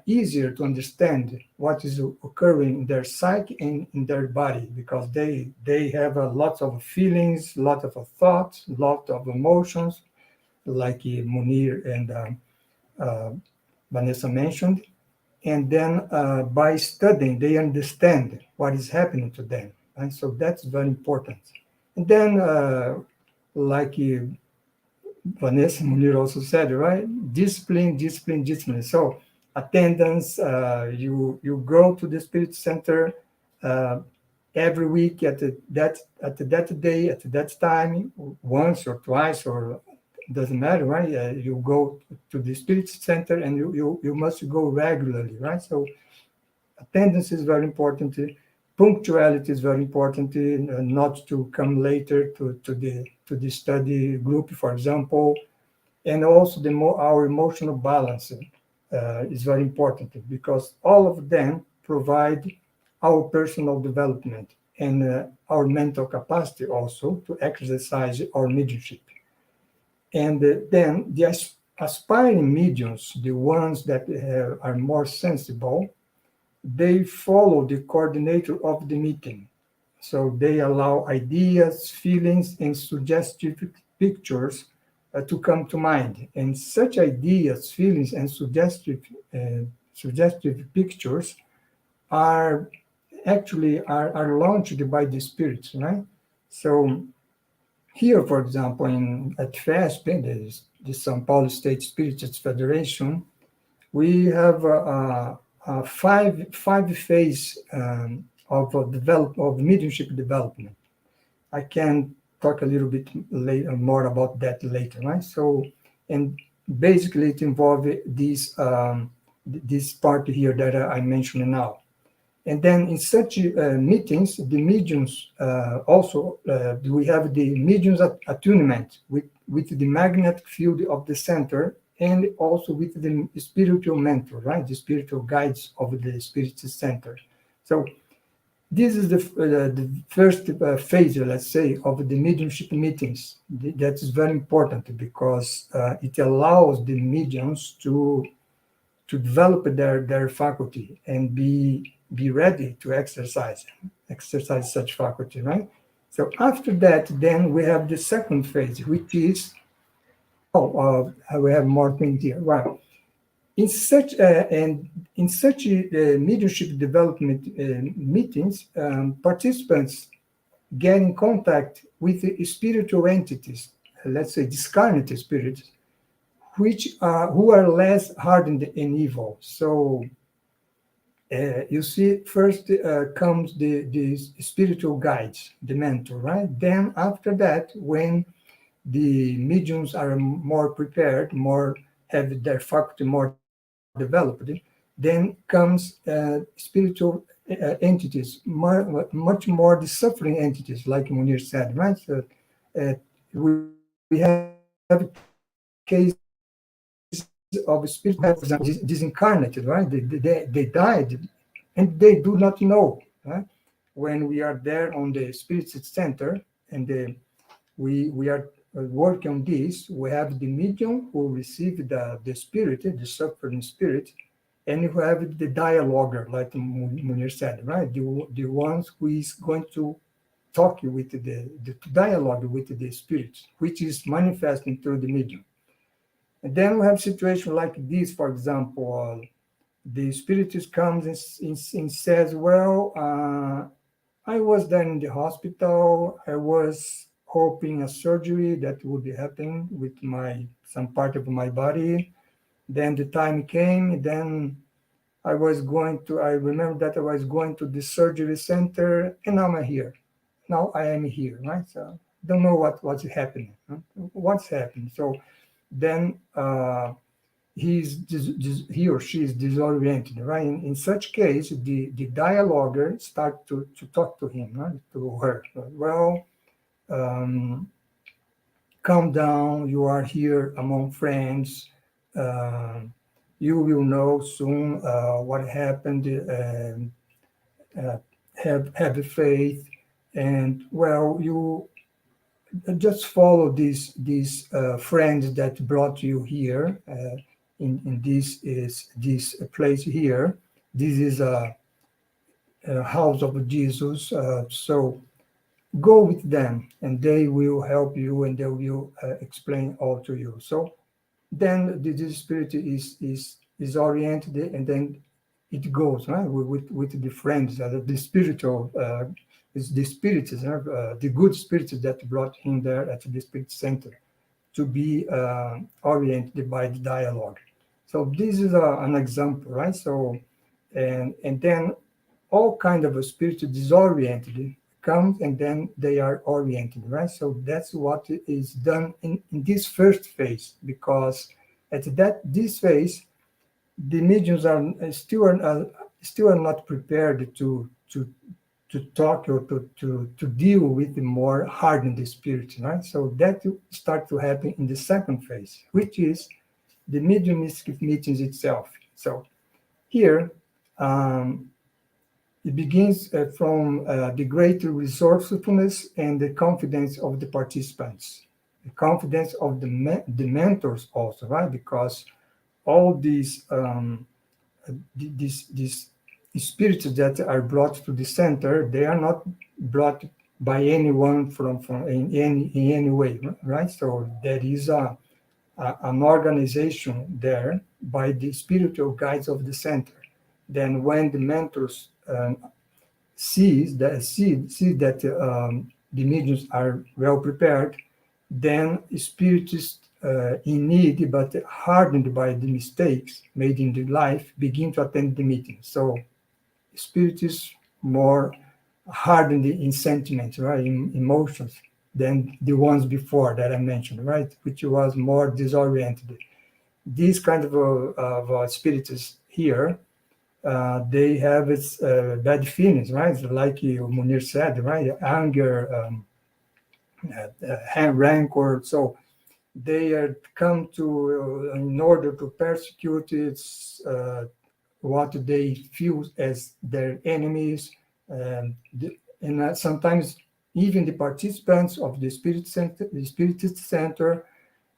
easier to understand what is occurring in their psyche and in their body, because they have a lot of feelings, a lot of thoughts, a lot of emotions, like Munir and Vanessa mentioned. And then by studying, they understand what is happening to them. And so that's very important. And then, like Vanessa Munir also said, right? Discipline, discipline, discipline. So attendance, you go to the Spirit Center every week at that day, at that time, once or twice, or doesn't matter, right? You go to the Spirit Center and you must go regularly, right? So attendance is very important. Punctuality is very important. Not to come later to the study group, for example, and also our emotional balance is very important because all of them provide our personal development and our mental capacity also to exercise our mediumship. And then the aspiring mediums, the ones that are more sensible, they follow the coordinator of the meeting. So they allow ideas, feelings, and suggestive pictures to come to mind. And such ideas, feelings, and suggestive pictures are actually are launched by the spirits, right? So here, for example, at FASP, the São Paulo State Spiritist Federation, we have a five phase of mediumship development. I can talk a little bit later, more about that later, right? So, and basically it involves this part here that I mentioned now. And then in such meetings, the mediums also, we have the mediums attunement with the magnetic field of the center and also with the spiritual mentor, right? The spiritual guides of the Spiritist Center. So this is the first phase, let's say, of the mediumship meetings. That is very important because it allows the mediums to develop their faculty and be ready to exercise such faculty, right? So after that, then we have the second phase, which is, we have more things here. Wow. In such mediumship development meetings, participants get in contact with the spiritual entities, let's say discarnate spirits, who are less hardened and evil. So you see, first comes the spiritual guides, the mentor, right? Then after that, when the mediums are more prepared, have their faculty more developed, then comes spiritual entities, much more the suffering entities, like Munir said, right? So we have cases of spirits, for example, disincarnated, right? They died and they do not know, right? When we are there on the Spiritist Center and we are working on this, we have the medium who received the spirit, the suffering spirit, and who have the dialoguer, like Munir said, right? The ones who is going to talk with the dialogue with the spirit, which is manifesting through the medium. And then we have situations like this, for example, the spiritist comes and says, well, I was there in the hospital. I was hoping a surgery that would be happening with some part of my body. Then the time came, then I remember that I was going to the surgery center, and now I'm here. Now I am here, right? So don't know what's happening. Huh? What's happened? So then he or she is disoriented, right? In such case, the dialoguer start to talk to him, right? To her. Well, calm down. You are here among friends. You will know soon what happened. Have faith, and well, you just follow these friends that brought you here. In this place here. This is a house of Jesus. So go with them, and they will help you, and they will explain all to you. So then the spirit is oriented, and then it goes, right, with the friends, the spiritual, is the spirits, the good spirits that brought him there at the Spirit Center to be oriented by the dialogue. So this is an example, right? So, and then all kind of a spirit disoriented comes, and then they are oriented, right? So that's what is done in this first phase, because at this phase, the mediums are still are not prepared to talk or to deal with the more hardened spirit, right? So that start to happen in the second phase, which is the mediumistic meetings itself. So here, it begins from the great resourcefulness and the confidence of the participants, the confidence of the mentors also, right? Because all these spirits that are brought to the center, they are not brought by anyone from in any way, right? So there is an organization there by the spiritual guides of the center. Then when the mentors see that the mediums are well prepared, then spiritists in need but hardened by the mistakes made in the life begin to attend the meeting. So spiritists more hardened in sentiments, right, in emotions, than the ones before that I mentioned, right, which was more disoriented. These kind of spirits here, they have its bad feelings, right? Like Munir said, right? Anger, rancor. So they are come to in order to persecute its what they feel as their enemies, and sometimes even the participants of the Spiritist Center,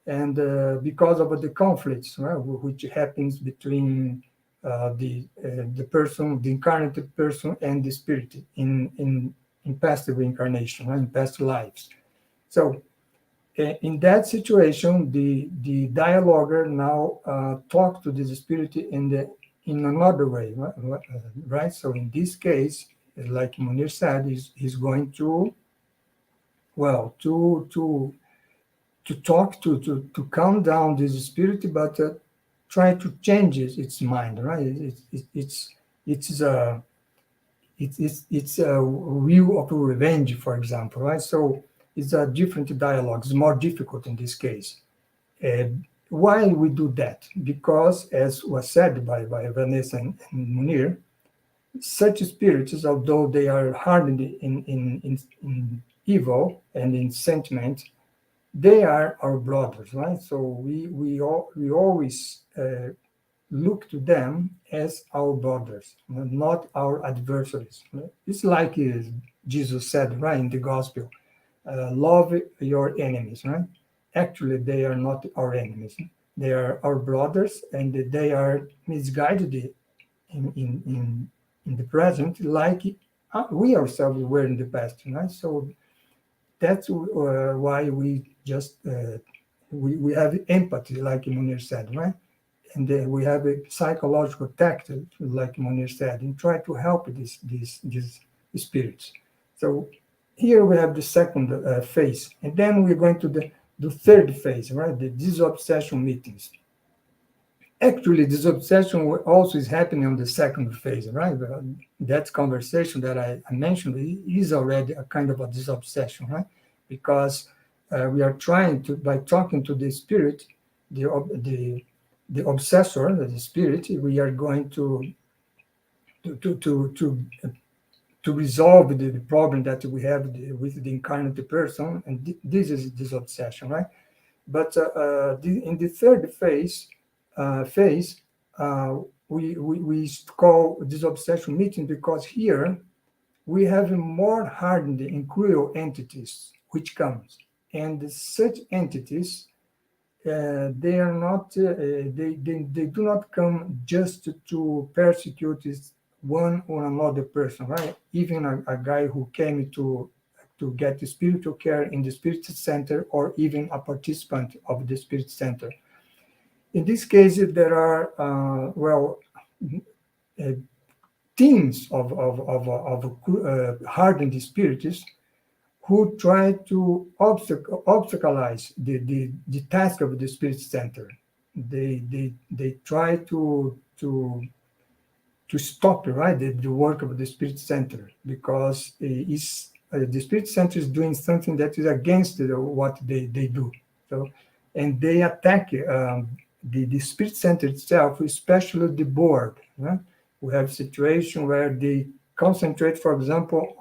and because of the conflicts, right, which happens between the person, the incarnated person, and the spirit in past reincarnation, right, in past lives. So in that situation, the dialoguer now talks to the spirit in another way, right? So in this case, like Munir said, he's going to, well, to talk to calm down this spirit, but try to change its mind, right? It's a view of revenge, for example, right? So it's a different dialogue. It's more difficult in this case. Why we do that? Because, as was said by Vanessa and Munir, such spirits, although they are hardened in evil and in sentiment, they are our brothers, right? So we always look to them as our brothers, not our adversaries. It's like Jesus said, right, in the gospel, love your enemies, right? Actually, they are not our enemies. They are our brothers, and they are misguided in the present, like we ourselves were in the past, right? So that's why we just we have empathy, like Munir said, right? And then we have a psychological tact, like Munir said, and try to help these spirits. So here we have the second phase, and then we're going to the third phase, right? The disobsession meetings. Actually, this obsession also is happening on the second phase, right? That conversation that I mentioned is already a kind of a disobsession, right? Because we are trying to, by talking to the spirit, the obsessor, the spirit, we are going to resolve the problem that we have with the incarnate person, and this is this obsession, right? But in the third phase, we call this obsession meeting, because here we have more hardened and cruel entities which comes, and such entities they are not they do not come just to persecute one or another person, right? Even a guy who came to get the spiritual care in the Spiritist Center, or even a participant of the Spirit Center. In this case, there are, teams of hardened spirits who try to obstaculize the task of the Spirit Center. They try to stop, right, the work of the Spirit Center, because the Spirit Center is doing something that is against what they do. So, and they attack the Spirit Center itself, especially the board. Right? We have a situation where they concentrate, for example,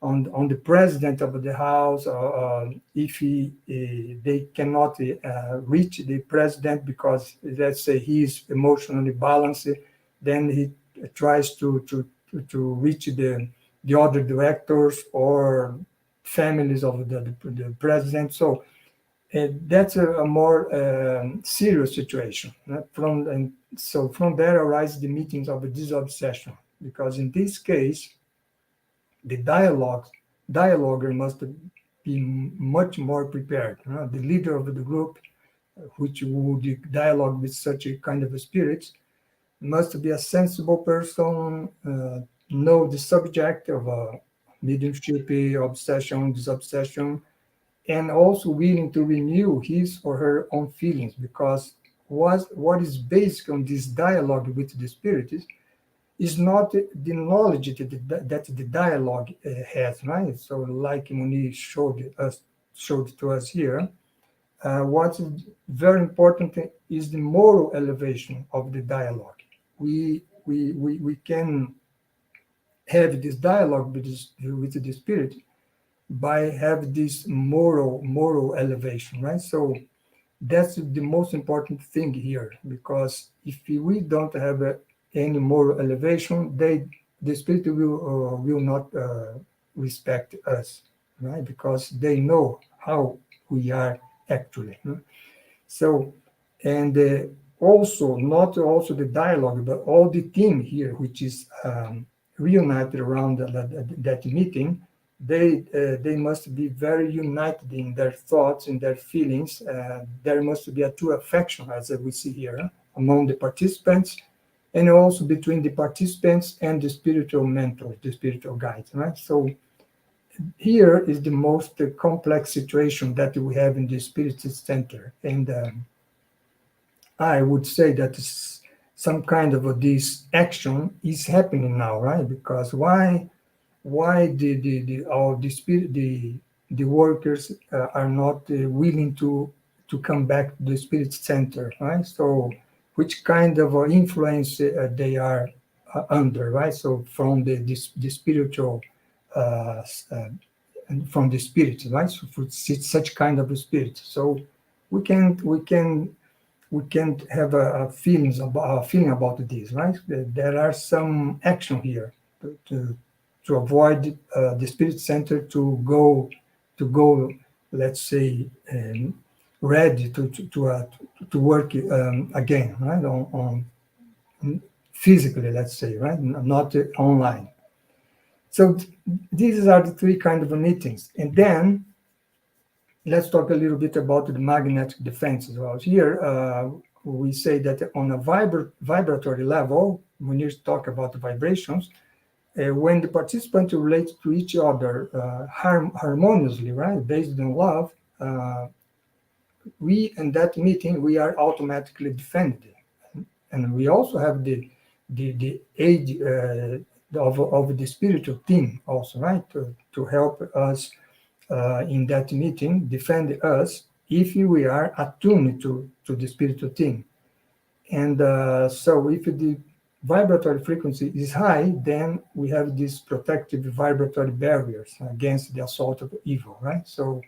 on the president of the house. If they cannot reach the president because, let's say, he is emotionally balanced, then he tries to reach the other directors or families of the president. So that's a more serious situation. So from there arise the meetings of disobsession, because in this case, the dialoguer must be much more prepared. The leader of the group, which would dialogue with such a kind of a spirit, must be a sensible person, know the subject of mediumship, obsession, disobsession, and also willing to renew his or her own feelings, because what is based on this dialogue with the spirit is not the knowledge that the dialogue has, right? So like Munir showed to us here, what's very important is the moral elevation of the dialogue. We can have this dialogue with the spirit by have this moral elevation, right? So that's the most important thing here, because if we don't have any moral elevation, the spirit will not respect us, right? Because they know how we are actually. So, and also not also the dialogue, but all the team here, which is reunited around that meeting. They must be very united in their thoughts, in their feelings. There must be a true affection, as we see here, among the participants, and also between the participants and the spiritual mentors, the spiritual guides, right? So here is the most complex situation that we have in the Spiritist Center. And I would say that some kind of this action is happening now, right? Because why the workers are not willing to come back to the Spirit Center, right? So which kind of influence they are under, right? So from the spiritual and from the spirit, right? So it's such kind of a spirit. So we can have a feeling about this, right? There are some action here to avoid the Spirit Center to go, let's say, ready to work again, right? On physically, let's say, right? Not online. So these are the three kind of meetings. And then let's talk a little bit about the magnetic defense as well. Here, we say that on a vibratory level, when you talk about the vibrations, when the participants relate to each other harmoniously, right, based on love, we in that meeting, we are automatically defended. And we also have the aid of the spiritual team also, right, to help us in that meeting, defend us if we are attuned to the spiritual team. And so if the vibratory frequency is high, then we have these protective vibratory barriers against the assault of evil, right? So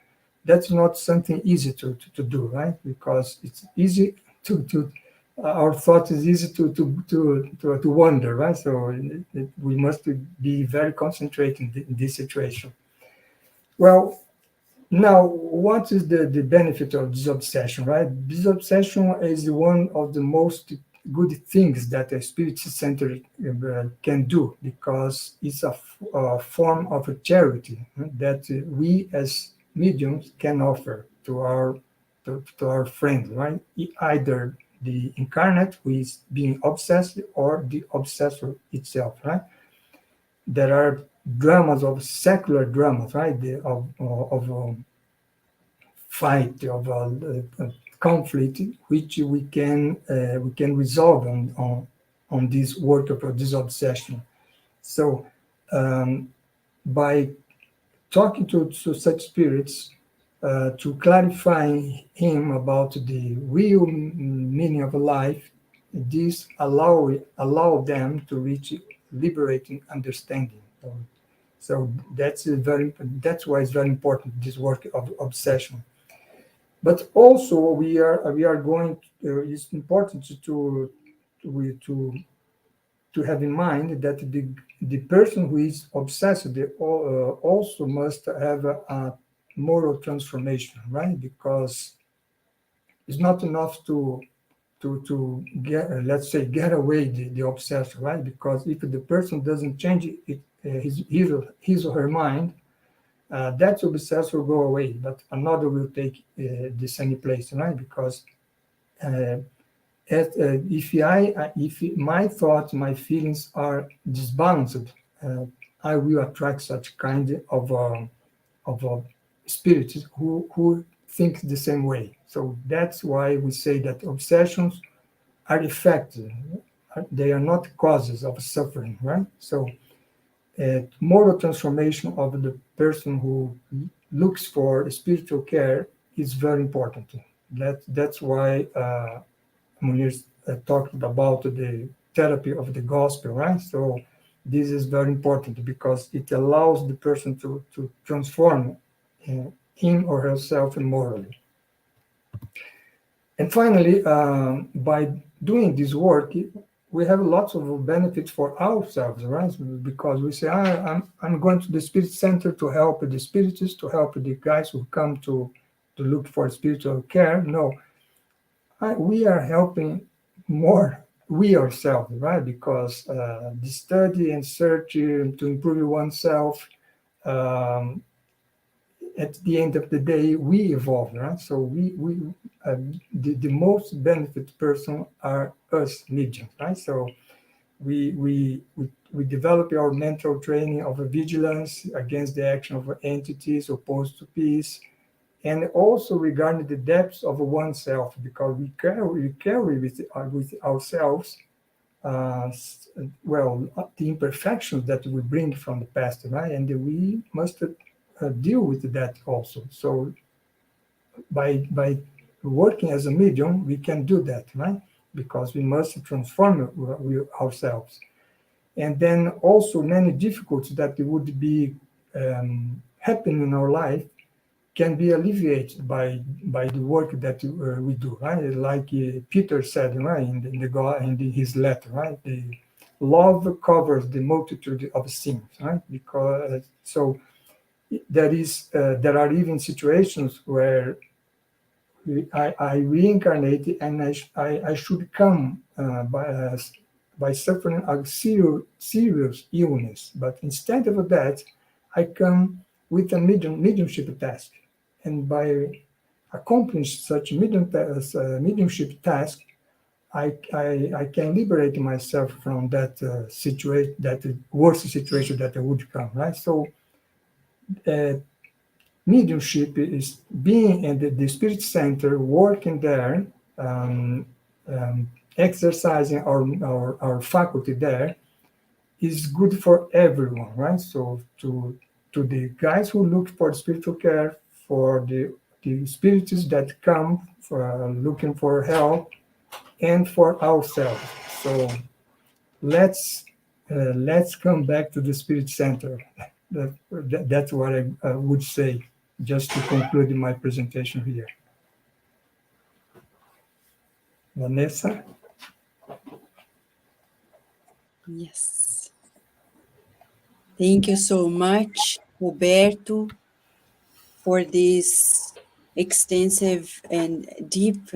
that's not something easy to do, right? Because it's easy to our thought is easy to wander, right? So we must be very concentrated in this situation. Well, now, what is the benefit of disobsession, right? Disobsession is one of the most good things that a spirit center can do, because it's a form of a charity that we as mediums can offer to our friends, right? Either the incarnate who is being obsessed or the obsessor itself, right? There are dramas of secular dramas, right? Of fight, of conflict, which we can resolve on this work of this obsession. So by talking to such spirits, to clarify him about the real meaning of life, this allow them to reach liberating understanding. So that's why it's very important, this work of obsession. But also we are going. It's important to have in mind that the person who is obsessed also must have a moral transformation, right? Because it's not enough to get, let's say, get away the obsession, right? Because if the person doesn't change his or her mind, that obsession will go away, but another will take the same place, right? Because if my thoughts, my feelings are disbalanced, I will attract such kind of spirits who think the same way. So that's why we say that obsessions are effects; they are not causes of suffering, right? So moral transformation of the person who looks for spiritual care is very important. That's why Munir talked about the therapy of the gospel, right? So this is very important because it allows the person to transform him or herself morally. And finally, by doing this work, we have lots of benefits for ourselves, right? Because we say, I'm going to the Spirit Center to help the spiritists, to help the guys who come to look for spiritual care. No, we are helping more we ourselves, right? Because the study and search to improve oneself, at the end of the day, we evolve, right? So the most benefit person are us mediums, right? So we develop our mental training of vigilance against the action of entities opposed to peace, and also regarding the depths of oneself, because we carry with ourselves, the imperfections that we bring from the past, right? And we must deal with that also. So by working as a medium, we can do that, right? Because we must transform ourselves. And then also many difficulties that would be happening in our life can be alleviated by the work that we do, right? Like Peter said, right, in his letter, right? The love covers the multitude of sins, right? Because there are even situations where I reincarnate and I should come by suffering a serious illness, but instead of that, I come with a mediumship task, and by accomplish such mediumship task, I can liberate myself from that situation, that worst situation that would come, right? So mediumship is being in the Spirit Center, working there, exercising our faculty there, is good for everyone, right? So to the guys who look for spiritual care, for the spirits that come for looking for help, and for ourselves. So let's come back to the Spirit Center. That's what I would say, just to conclude my presentation here. Vanessa? Yes. Thank you so much, Roberto, for this extensive and deep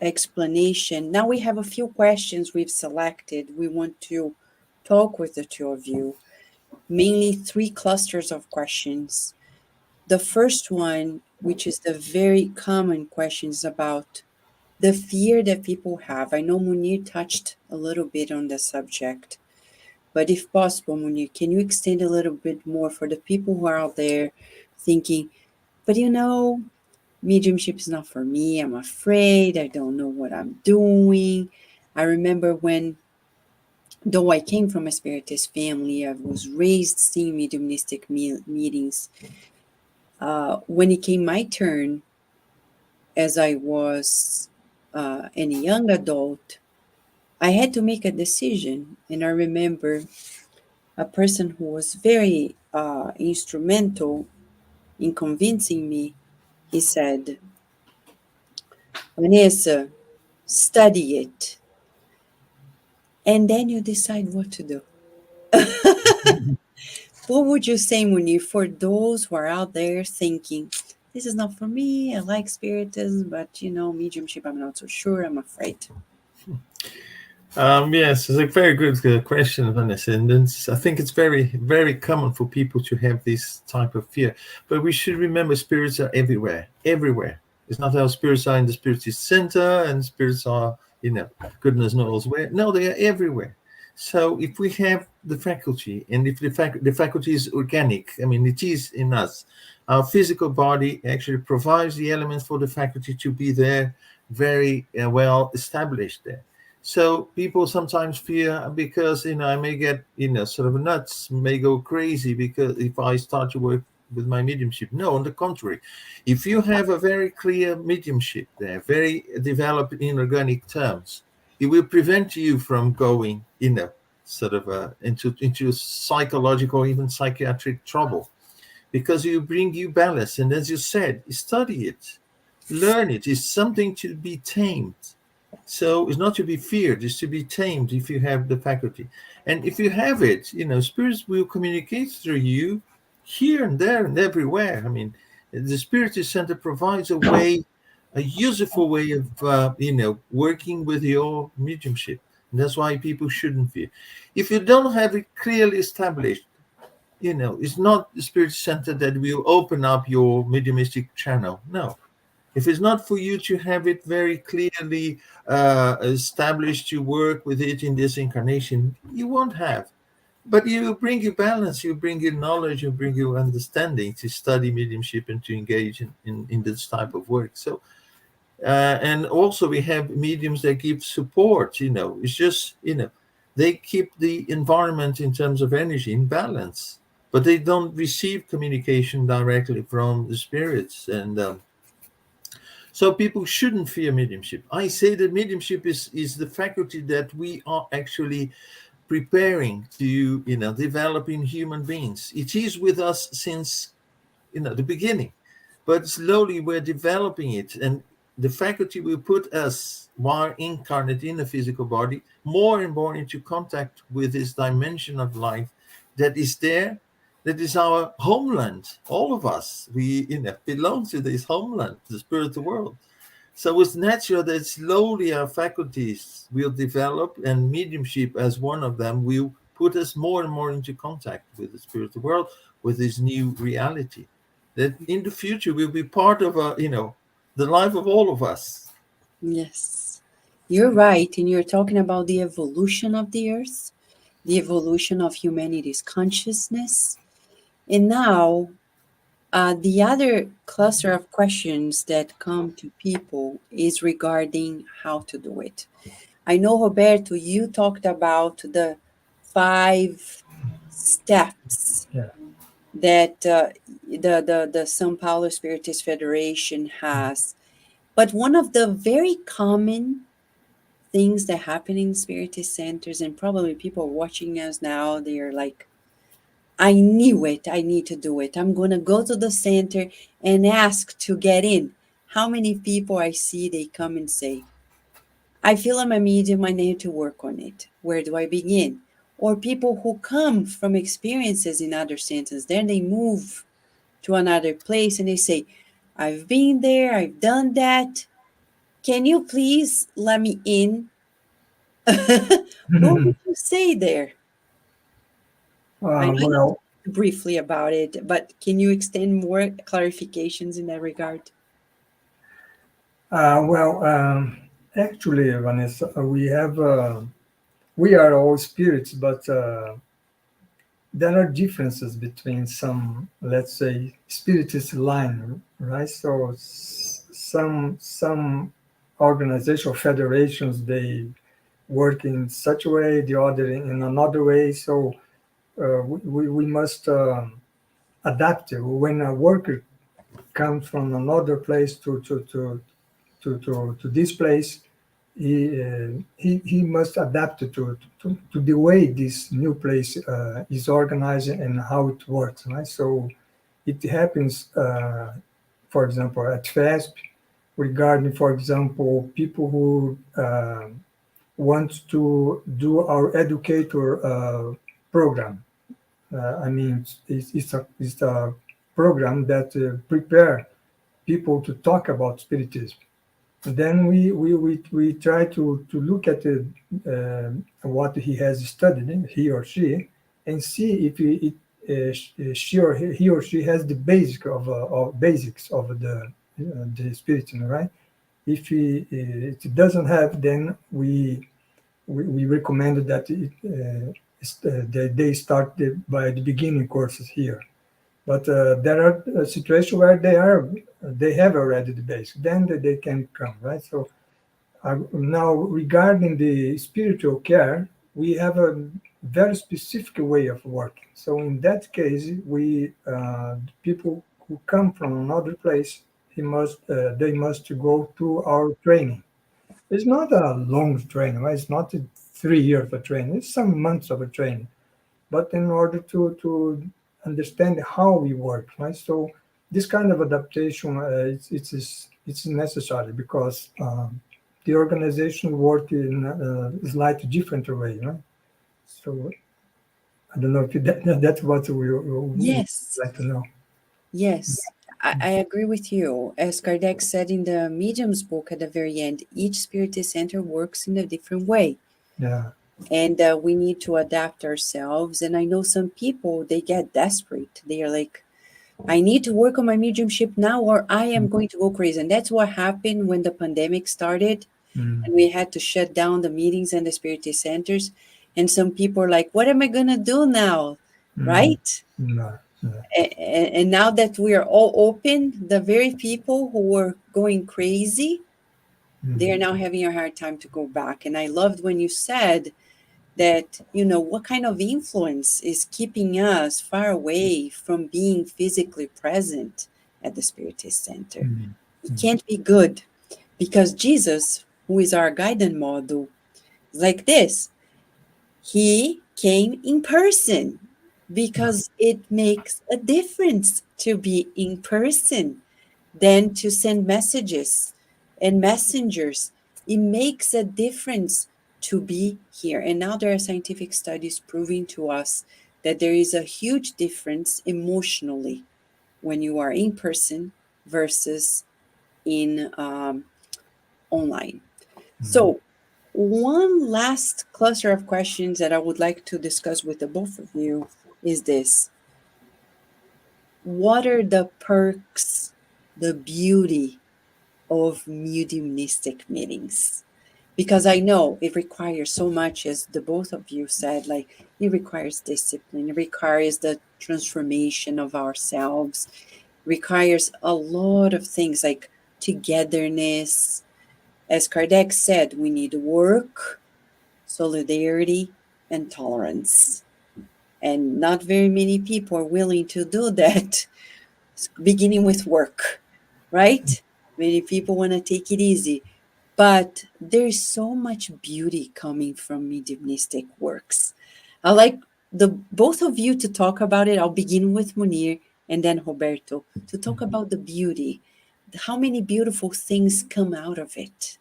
explanation. Now we have a few questions we've selected. We want to talk with the two of you, mainly 3 clusters of questions. The first one, which is the very common question, is about the fear that people have. I know Munir touched a little bit on the subject, but if possible, Munir, can you extend a little bit more for the people who are out there thinking, but mediumship is not for me. I'm afraid. I don't know what I'm doing. I remember though I came from a Spiritist family, I was raised seeing mediumistic meetings. When it came my turn, as I was a young adult, I had to make a decision. And I remember a person who was very instrumental in convincing me. He said, Vanessa, study it, and then you decide what to do. What would you say, Munir, for those who are out there thinking, this is not for me, I like Spiritism, but mediumship, I'm not so sure, I'm afraid. Yes, it's a very good question, Vanessa, and I think it's very, very common for people to have this type of fear. But we should remember spirits are everywhere, everywhere. It's not our spirits are in the Spiritist Center and spirits are, goodness knows where. No, they are everywhere. So if we have the faculty, and if the faculty is organic, I mean, it is in us, our physical body actually provides the elements for the faculty to be there, very well established there. So people sometimes fear because, I may get, sort of nuts, may go crazy because if I start to work with my mediumship. No, on the contrary. If you have a very clear mediumship there, very developed in organic terms, it will prevent you from going, sort of into psychological, even psychiatric trouble, because you bring you balance. And as you said, study it, learn it. It's something to be tamed. So it's not to be feared, it's to be tamed if you have the faculty. And if you have it, spirits will communicate through you here and there and everywhere. I mean, the Spiritist Center provides a useful way of, working with your mediumship. And that's why people shouldn't fear. If you don't have it clearly established, it's not the Spiritist Center that will open up your mediumistic channel. No. If it's not for you to have it very clearly established, to work with it in this incarnation, you won't have. But you bring you balance, you bring you knowledge, you bring you understanding to study mediumship and to engage in this type of work. So, and also we have mediums that give support, it's just, they keep the environment in terms of energy in balance, but they don't receive communication directly from the spirits. And so people shouldn't fear mediumship. I say that mediumship is the faculty that we are actually preparing to, develop in human beings. It is with us since, the beginning, but slowly we're developing it. And the faculty will put us, while incarnate in a physical body, more and more into contact with this dimension of light that is there. That is our homeland. All of us, we belong to this homeland, the spiritual world. So it's natural that slowly our faculties will develop, and mediumship, as one of them, will put us more and more into contact with the spiritual world, with this new reality. That in the future will be part of the life of all of us. Yes, you're right. And you're talking about the evolution of the earth, the evolution of humanity's consciousness. And now, the other cluster of questions that come to people is regarding how to do it. I know, Roberto, you talked about the 5 steps Yeah. that the São Paulo Spiritist Federation has. But one of the very common things that happen in Spiritist centers, and probably people watching us now, they're like, I knew it. I need to do it. I'm going to go to the center and ask to get in. How many people I see, they come and say, I feel I'm a medium. I need to work on it. Where do I begin? Or people who come from experiences in other centers, then they move to another place and they say, I've been there. I've done that. Can you please let me in? What would you say there? I know you Well, talked briefly about it, but can you extend more clarifications in that regard? well, Actually, Vanessa, we are all spirits, but there are differences between some, let's say, spiritist line, right? So some organizational federations, they work in such a way, the other in another way. So we must adapt it. When a worker comes from another place to this place, he must adapt to the way this new place is organized and how it works, right? So it happens, for example, at FASP, regarding, for example, people who want to do our educator program. I mean, it's a program that prepare people to talk about spiritism. Then we try to look at what he has studied, he or she, and see if he or she has the basics of the spiritism, right? If it doesn't have, then we recommend that they start by the beginning courses here. But there are situations where they have already the basics, then they can come, right? So now regarding the spiritual care, we have a very specific way of working. So in that case, people who come from another place, they must go through our training. It's not a long training, right? It's not 3 years of training. It's some months of a training, but in order to understand how we work, right? So this kind of adaptation, it's necessary because the organization work in a slightly different way, right? So I don't know if that's what we Yes, like to know. yes, I agree with you. As Kardec said in the Medium's book at the very end, each Spiritist center works in a different way. Yeah. And we need to adapt ourselves. And I know some people, they get desperate. They are like, I need to work on my mediumship now, or I am going to go crazy. And that's what happened when the pandemic started Mm. and we had to shut down the meetings and the Spiritist centers. And some people are like, what am I going to do now? Mm. Right? No, no. And now that we are all open, the very people who were going crazy, they Mm. are now having a hard time to go back. And I loved when you said that, what kind of influence is keeping us far away from being physically present at the Spiritist Center? Mm. It can't be good because Jesus, who is our guidance model, is like this. He came in person because it makes a difference to be in person than to send messages and messengers. It makes a difference to be here. And now there are scientific studies proving to us that there is a huge difference emotionally when you are in person versus in online. Mm. So, one last cluster of questions that I would like to discuss with the both of you is this. What are the perks, the beauty of mediumistic meetings? Because I know it requires so much, as the both of you said, like it requires discipline, it requires the transformation of ourselves, requires a lot of things like togetherness. As Kardec said, we need work, solidarity, and tolerance. And not very many people are willing to do that, beginning with work, right? Many people want to take it easy. But there's so much beauty coming from mediumistic works. I like the both of you to talk about it. I'll begin with Munir and then Roberto to talk about the beauty. How many beautiful things come out of it?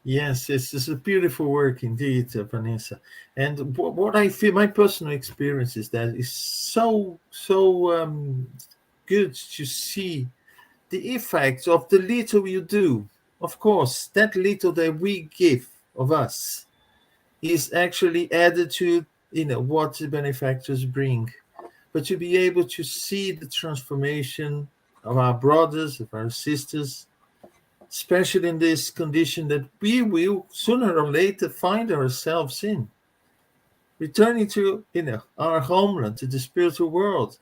Yes, it's a beautiful work indeed, Vanessa. And what I feel, my personal experience is that it's so good to see the effects of the little you do. Of course, that little that we give of us is actually added to what the benefactors bring. But to be able to see the transformation of our brothers, of our sisters, especially in this condition that we will sooner or later find ourselves in, returning to, our homeland, to the spiritual world,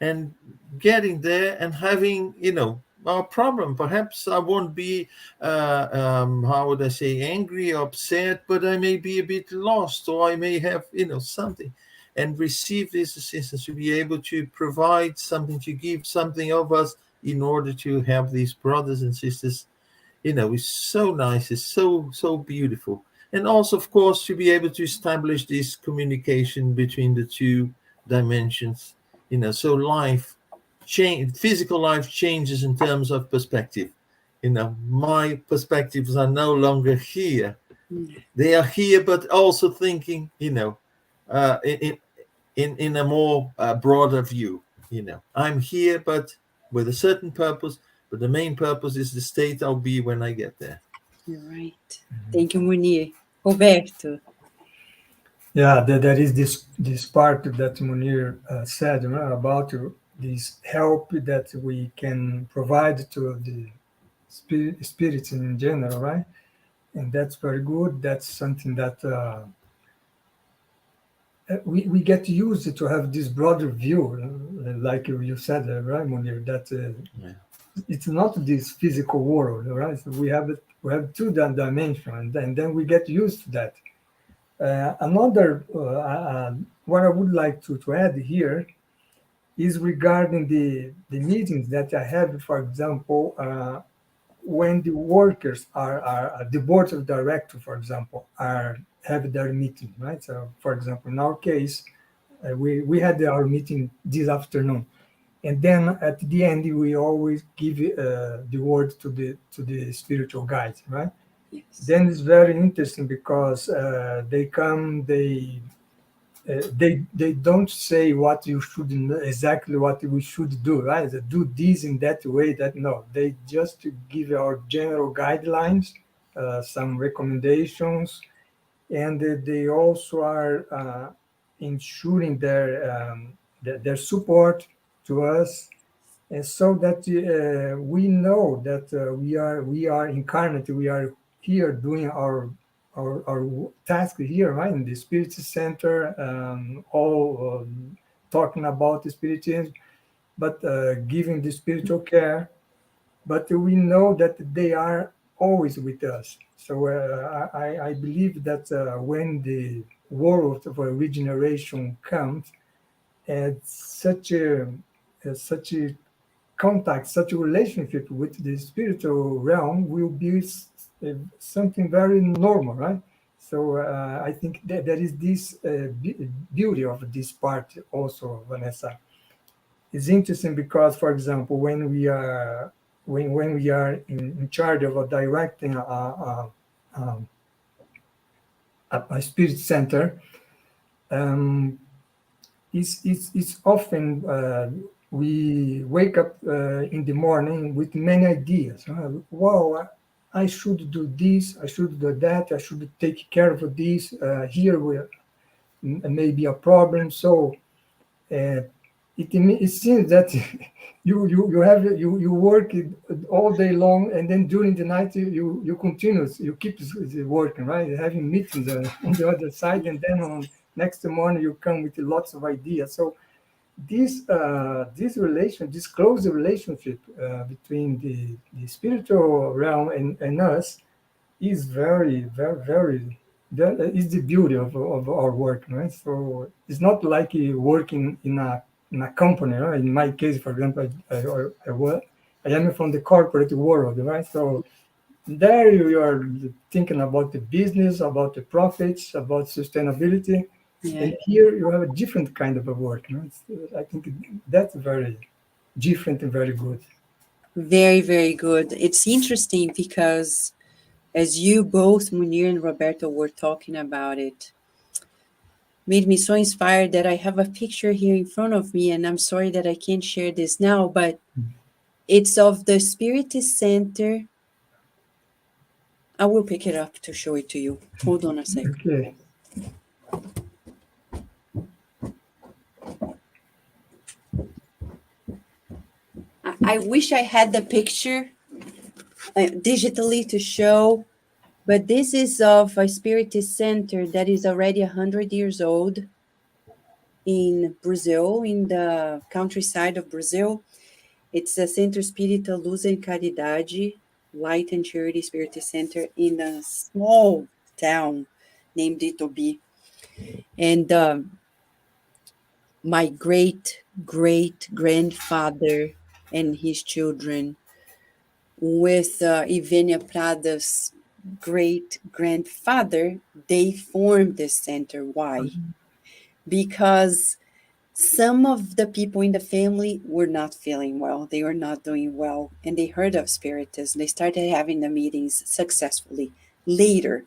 and getting there and having, a problem. Perhaps I won't be, how would I say, angry or upset, but I may be a bit lost, or I may have, something, and receive this assistance to be able to provide something, to give something of us in order to have these brothers and sisters. It's so nice, it's so beautiful. And also, of course, to be able to establish this communication between the two dimensions, so life change, physical life changes in terms of perspective. My perspectives are no longer here. They are here, but also thinking, in a more broader view. I'm here, but with a certain purpose. But the main purpose is the state I'll be when I get there. You're right. Thank you, Munir. Roberto. Yeah, there is this part that Munir said, about this help that we can provide to the spirits in general, right? And that's very good. That's something that we get used to have this broader view, like you said, right, Munir, that Yeah. it's not this physical world, right? So we have two dimensions, and then we get used to that. Another, what I would like to add here is regarding the meetings that I have, for example, when the workers are the board of directors, for example, have their meeting, right? So, for example, in our case, we had our meeting this afternoon, and then at the end we always give the word to the spiritual guides, right? Yes. Then it's very interesting because they come, they don't say what you should exactly what we should do, right? They do this in that way. That no, they just give our general guidelines, some recommendations, and they also are ensuring their support to us, and so that we know that we are incarnate, we are here doing our task here, right, in the Spiritist Center, all talking about the spiritism, but giving the spiritual care. But we know that they are always with us. So I believe that when the world of regeneration comes, and such a contact, such a relationship with the spiritual realm will be something very normal, right? So I think that there is this beauty of this part also, Vanessa. It's interesting because, for example, when we are in charge of directing a spirit center, it's often we wake up in the morning with many ideas. Wow, I should do this, I should do that, I should take care of this. Here may be a problem. So it seems that you work it all day long, and then during the night you continue, you keep working, right? Having meetings on the other side, and then on next morning you come with lots of ideas. So this close relationship between the spiritual realm and us is very, very, very, that is the beauty of our work, right? So it's not like working in a company, right? In my case, for example, I am from the corporate world, right? So there you are thinking about the business, about the profits, about sustainability. Yeah. And here you have a different kind of a work. I think that's very different and very good. Very, very good. It's interesting because as you both, Munir and Roberto, were talking about it, made me so inspired that I have a picture here in front of me, and I'm sorry that I can't share this now, but it's of the Spiritist Center. I will pick it up to show it to you. Hold on a second. Okay. I wish I had the picture digitally to show, but this is of a Spiritist Center that is already 100 years old in Brazil, in the countryside of Brazil. It's a Centro Espírita Luz e Caridade, Light and Charity Spiritist Center in a small town named Itobi. And my great great grandfather and his children, with Ivenia Prada's great grandfather, they formed this center. Why? Because some of the people in the family were not feeling well. They were not doing well. And they heard of Spiritism. They started having the meetings successfully. Later,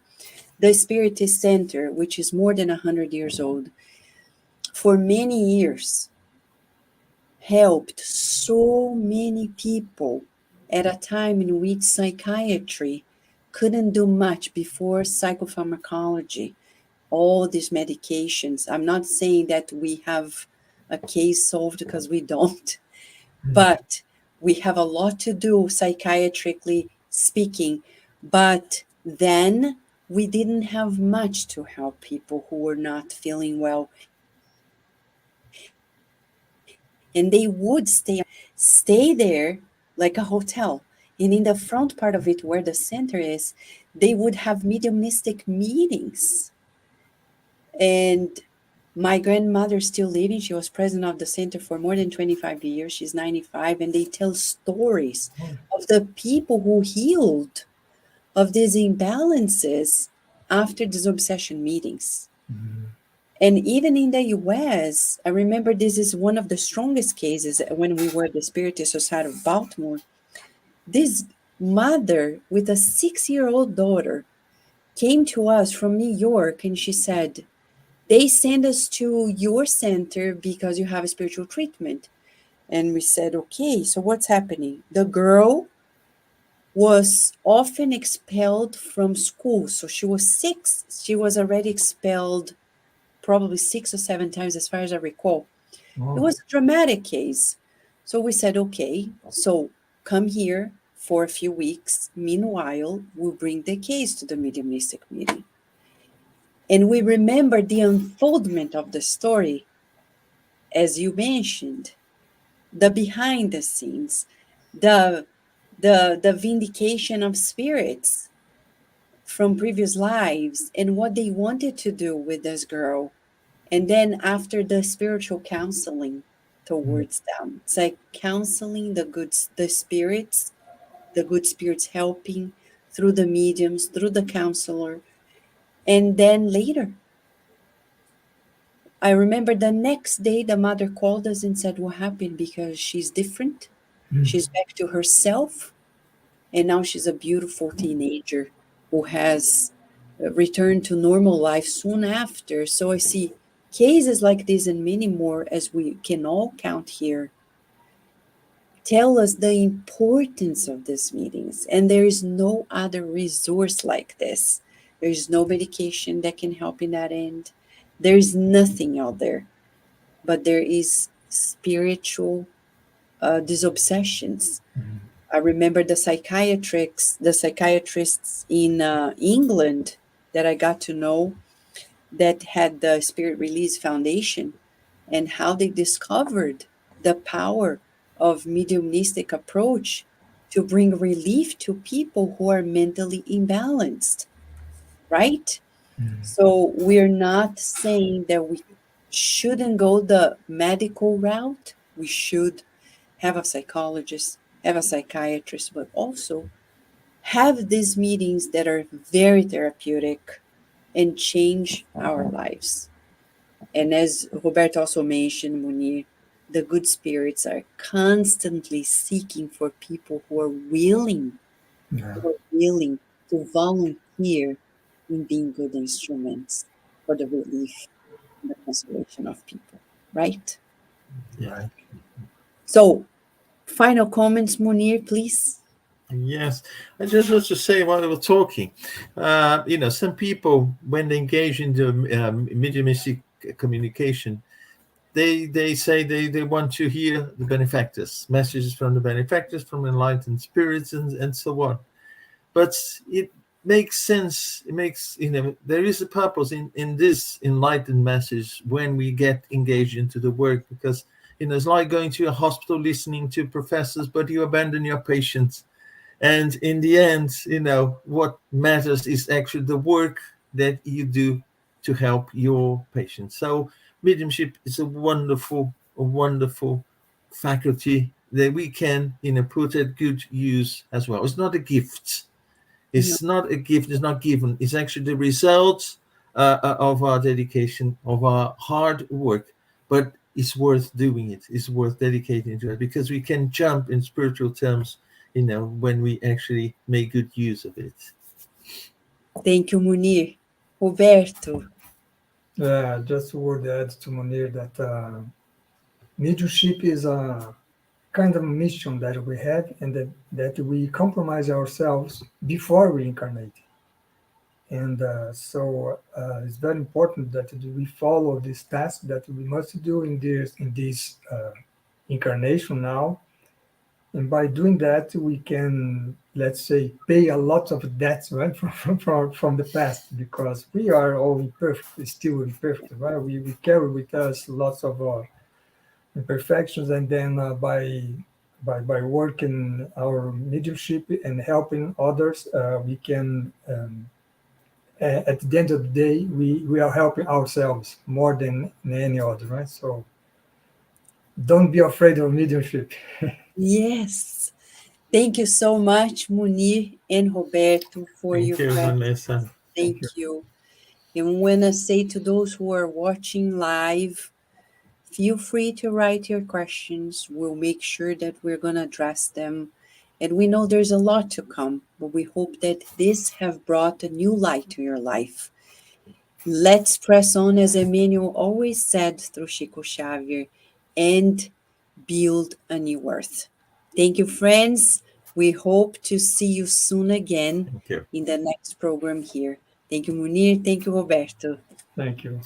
the Spiritist Center, which is more than 100 years old, for many years helped so many people at a time in which psychiatry couldn't do much before psychopharmacology, all these medications. I'm not saying that we have a case solved, because we don't, but we have a lot to do psychiatrically speaking. But then we didn't have much to help people who were not feeling well. And they would stay there like a hotel. And in the front part of it, where the center is, they would have mediumistic meetings. And my grandmother's still living. She was president of the center for more than 25 years. She's 95. And they tell stories of the people who healed of these imbalances after these obsession meetings. And even in the US, I remember this is one of the strongest cases when we were at the Spiritist Society of Baltimore. This mother with a 6-year-old daughter came to us from New York, and she said, they send us to your center because you have a spiritual treatment. And we said, okay, so what's happening? The girl was often expelled from school. So she was 6. She was already expelled probably 6 or 7 times, as far as I recall. It was a dramatic case. So we said, okay, so come here for a few weeks. Meanwhile, we'll bring the case to the mediumistic meeting. And we remember the unfoldment of the story, as you mentioned, the behind the scenes, the vindication of spirits from previous lives and what they wanted to do with this girl. And then after the spiritual counseling towards them, it's like counseling the spirits, the good spirits helping through the mediums, through the counselor. And then later, I remember the next day, the mother called us and said, what happened? Because she's different. She's back to herself. And now she's a beautiful teenager who has returned to normal life soon after. So I see cases like this and many more, as we can all count here, tell us the importance of these meetings. And there is no other resource like this. There is no medication that can help in that end. There is nothing out there. But there is spiritual disobsessions. I remember the psychiatrists in England that I got to know that had the Spirit Release Foundation, and how they discovered the power of mediumistic approach to bring relief to people who are mentally imbalanced, right? So we're not saying that we shouldn't go the medical route. We should have a psychologist, have a psychiatrist, but also have these meetings that are very therapeutic and change our lives. And as Roberto also mentioned, Munir, the good spirits are constantly seeking for people who are willing to volunteer in being good instruments for the relief and the consolation of people, right? Yeah. So, final comments, Munir, please. Yes, I just want to say while we were talking, some people, when they engage in the mediumistic communication, they say they want to hear the benefactors, messages from the benefactors, from enlightened spirits, and so on. but it makes sense. It makes, there is a purpose in this enlightened message when we get engaged into the work, because it's like going to a hospital listening to professors, but you abandon your patients. And in the end, what matters is actually the work that you do to help your patients. So mediumship is a wonderful faculty that we can, put at good use as well. It's not a gift. No. It's not a gift. It's not given. It's actually the result of our dedication, of our hard work. But it's worth doing it. It's worth dedicating to it, because we can jump in spiritual terms, when we actually make good use of it. Thank you, Munir. Roberto. Just a word add to Munir that mediumship is a kind of mission that we have, and that we compromise ourselves before we incarnate. And so it's very important that we follow this task that we must do in this incarnation now. And by doing that, we can, let's say, pay a lot of debts, right, from the past, because we are all imperfect, still imperfect, right? We carry with us lots of imperfections, and then by working our mediumship and helping others, we can, at the end of the day, we are helping ourselves more than any other, right? So don't be afraid of mediumship. Yes. Thank you so much, Munir and Roberto, for Thank your you, practice. Vanessa. Thank you. And when I say to those who are watching live, feel free to write your questions. We'll make sure that we're going to address them. And we know there's a lot to come, but we hope that this have brought a new light to your life. Let's press on, as Emmanuel always said through Chico Xavier, and build a new earth. Thank you, friends. We hope to see you soon again Thank you. in the next program here. Thank you, Munir. Thank you, Roberto. Thank you.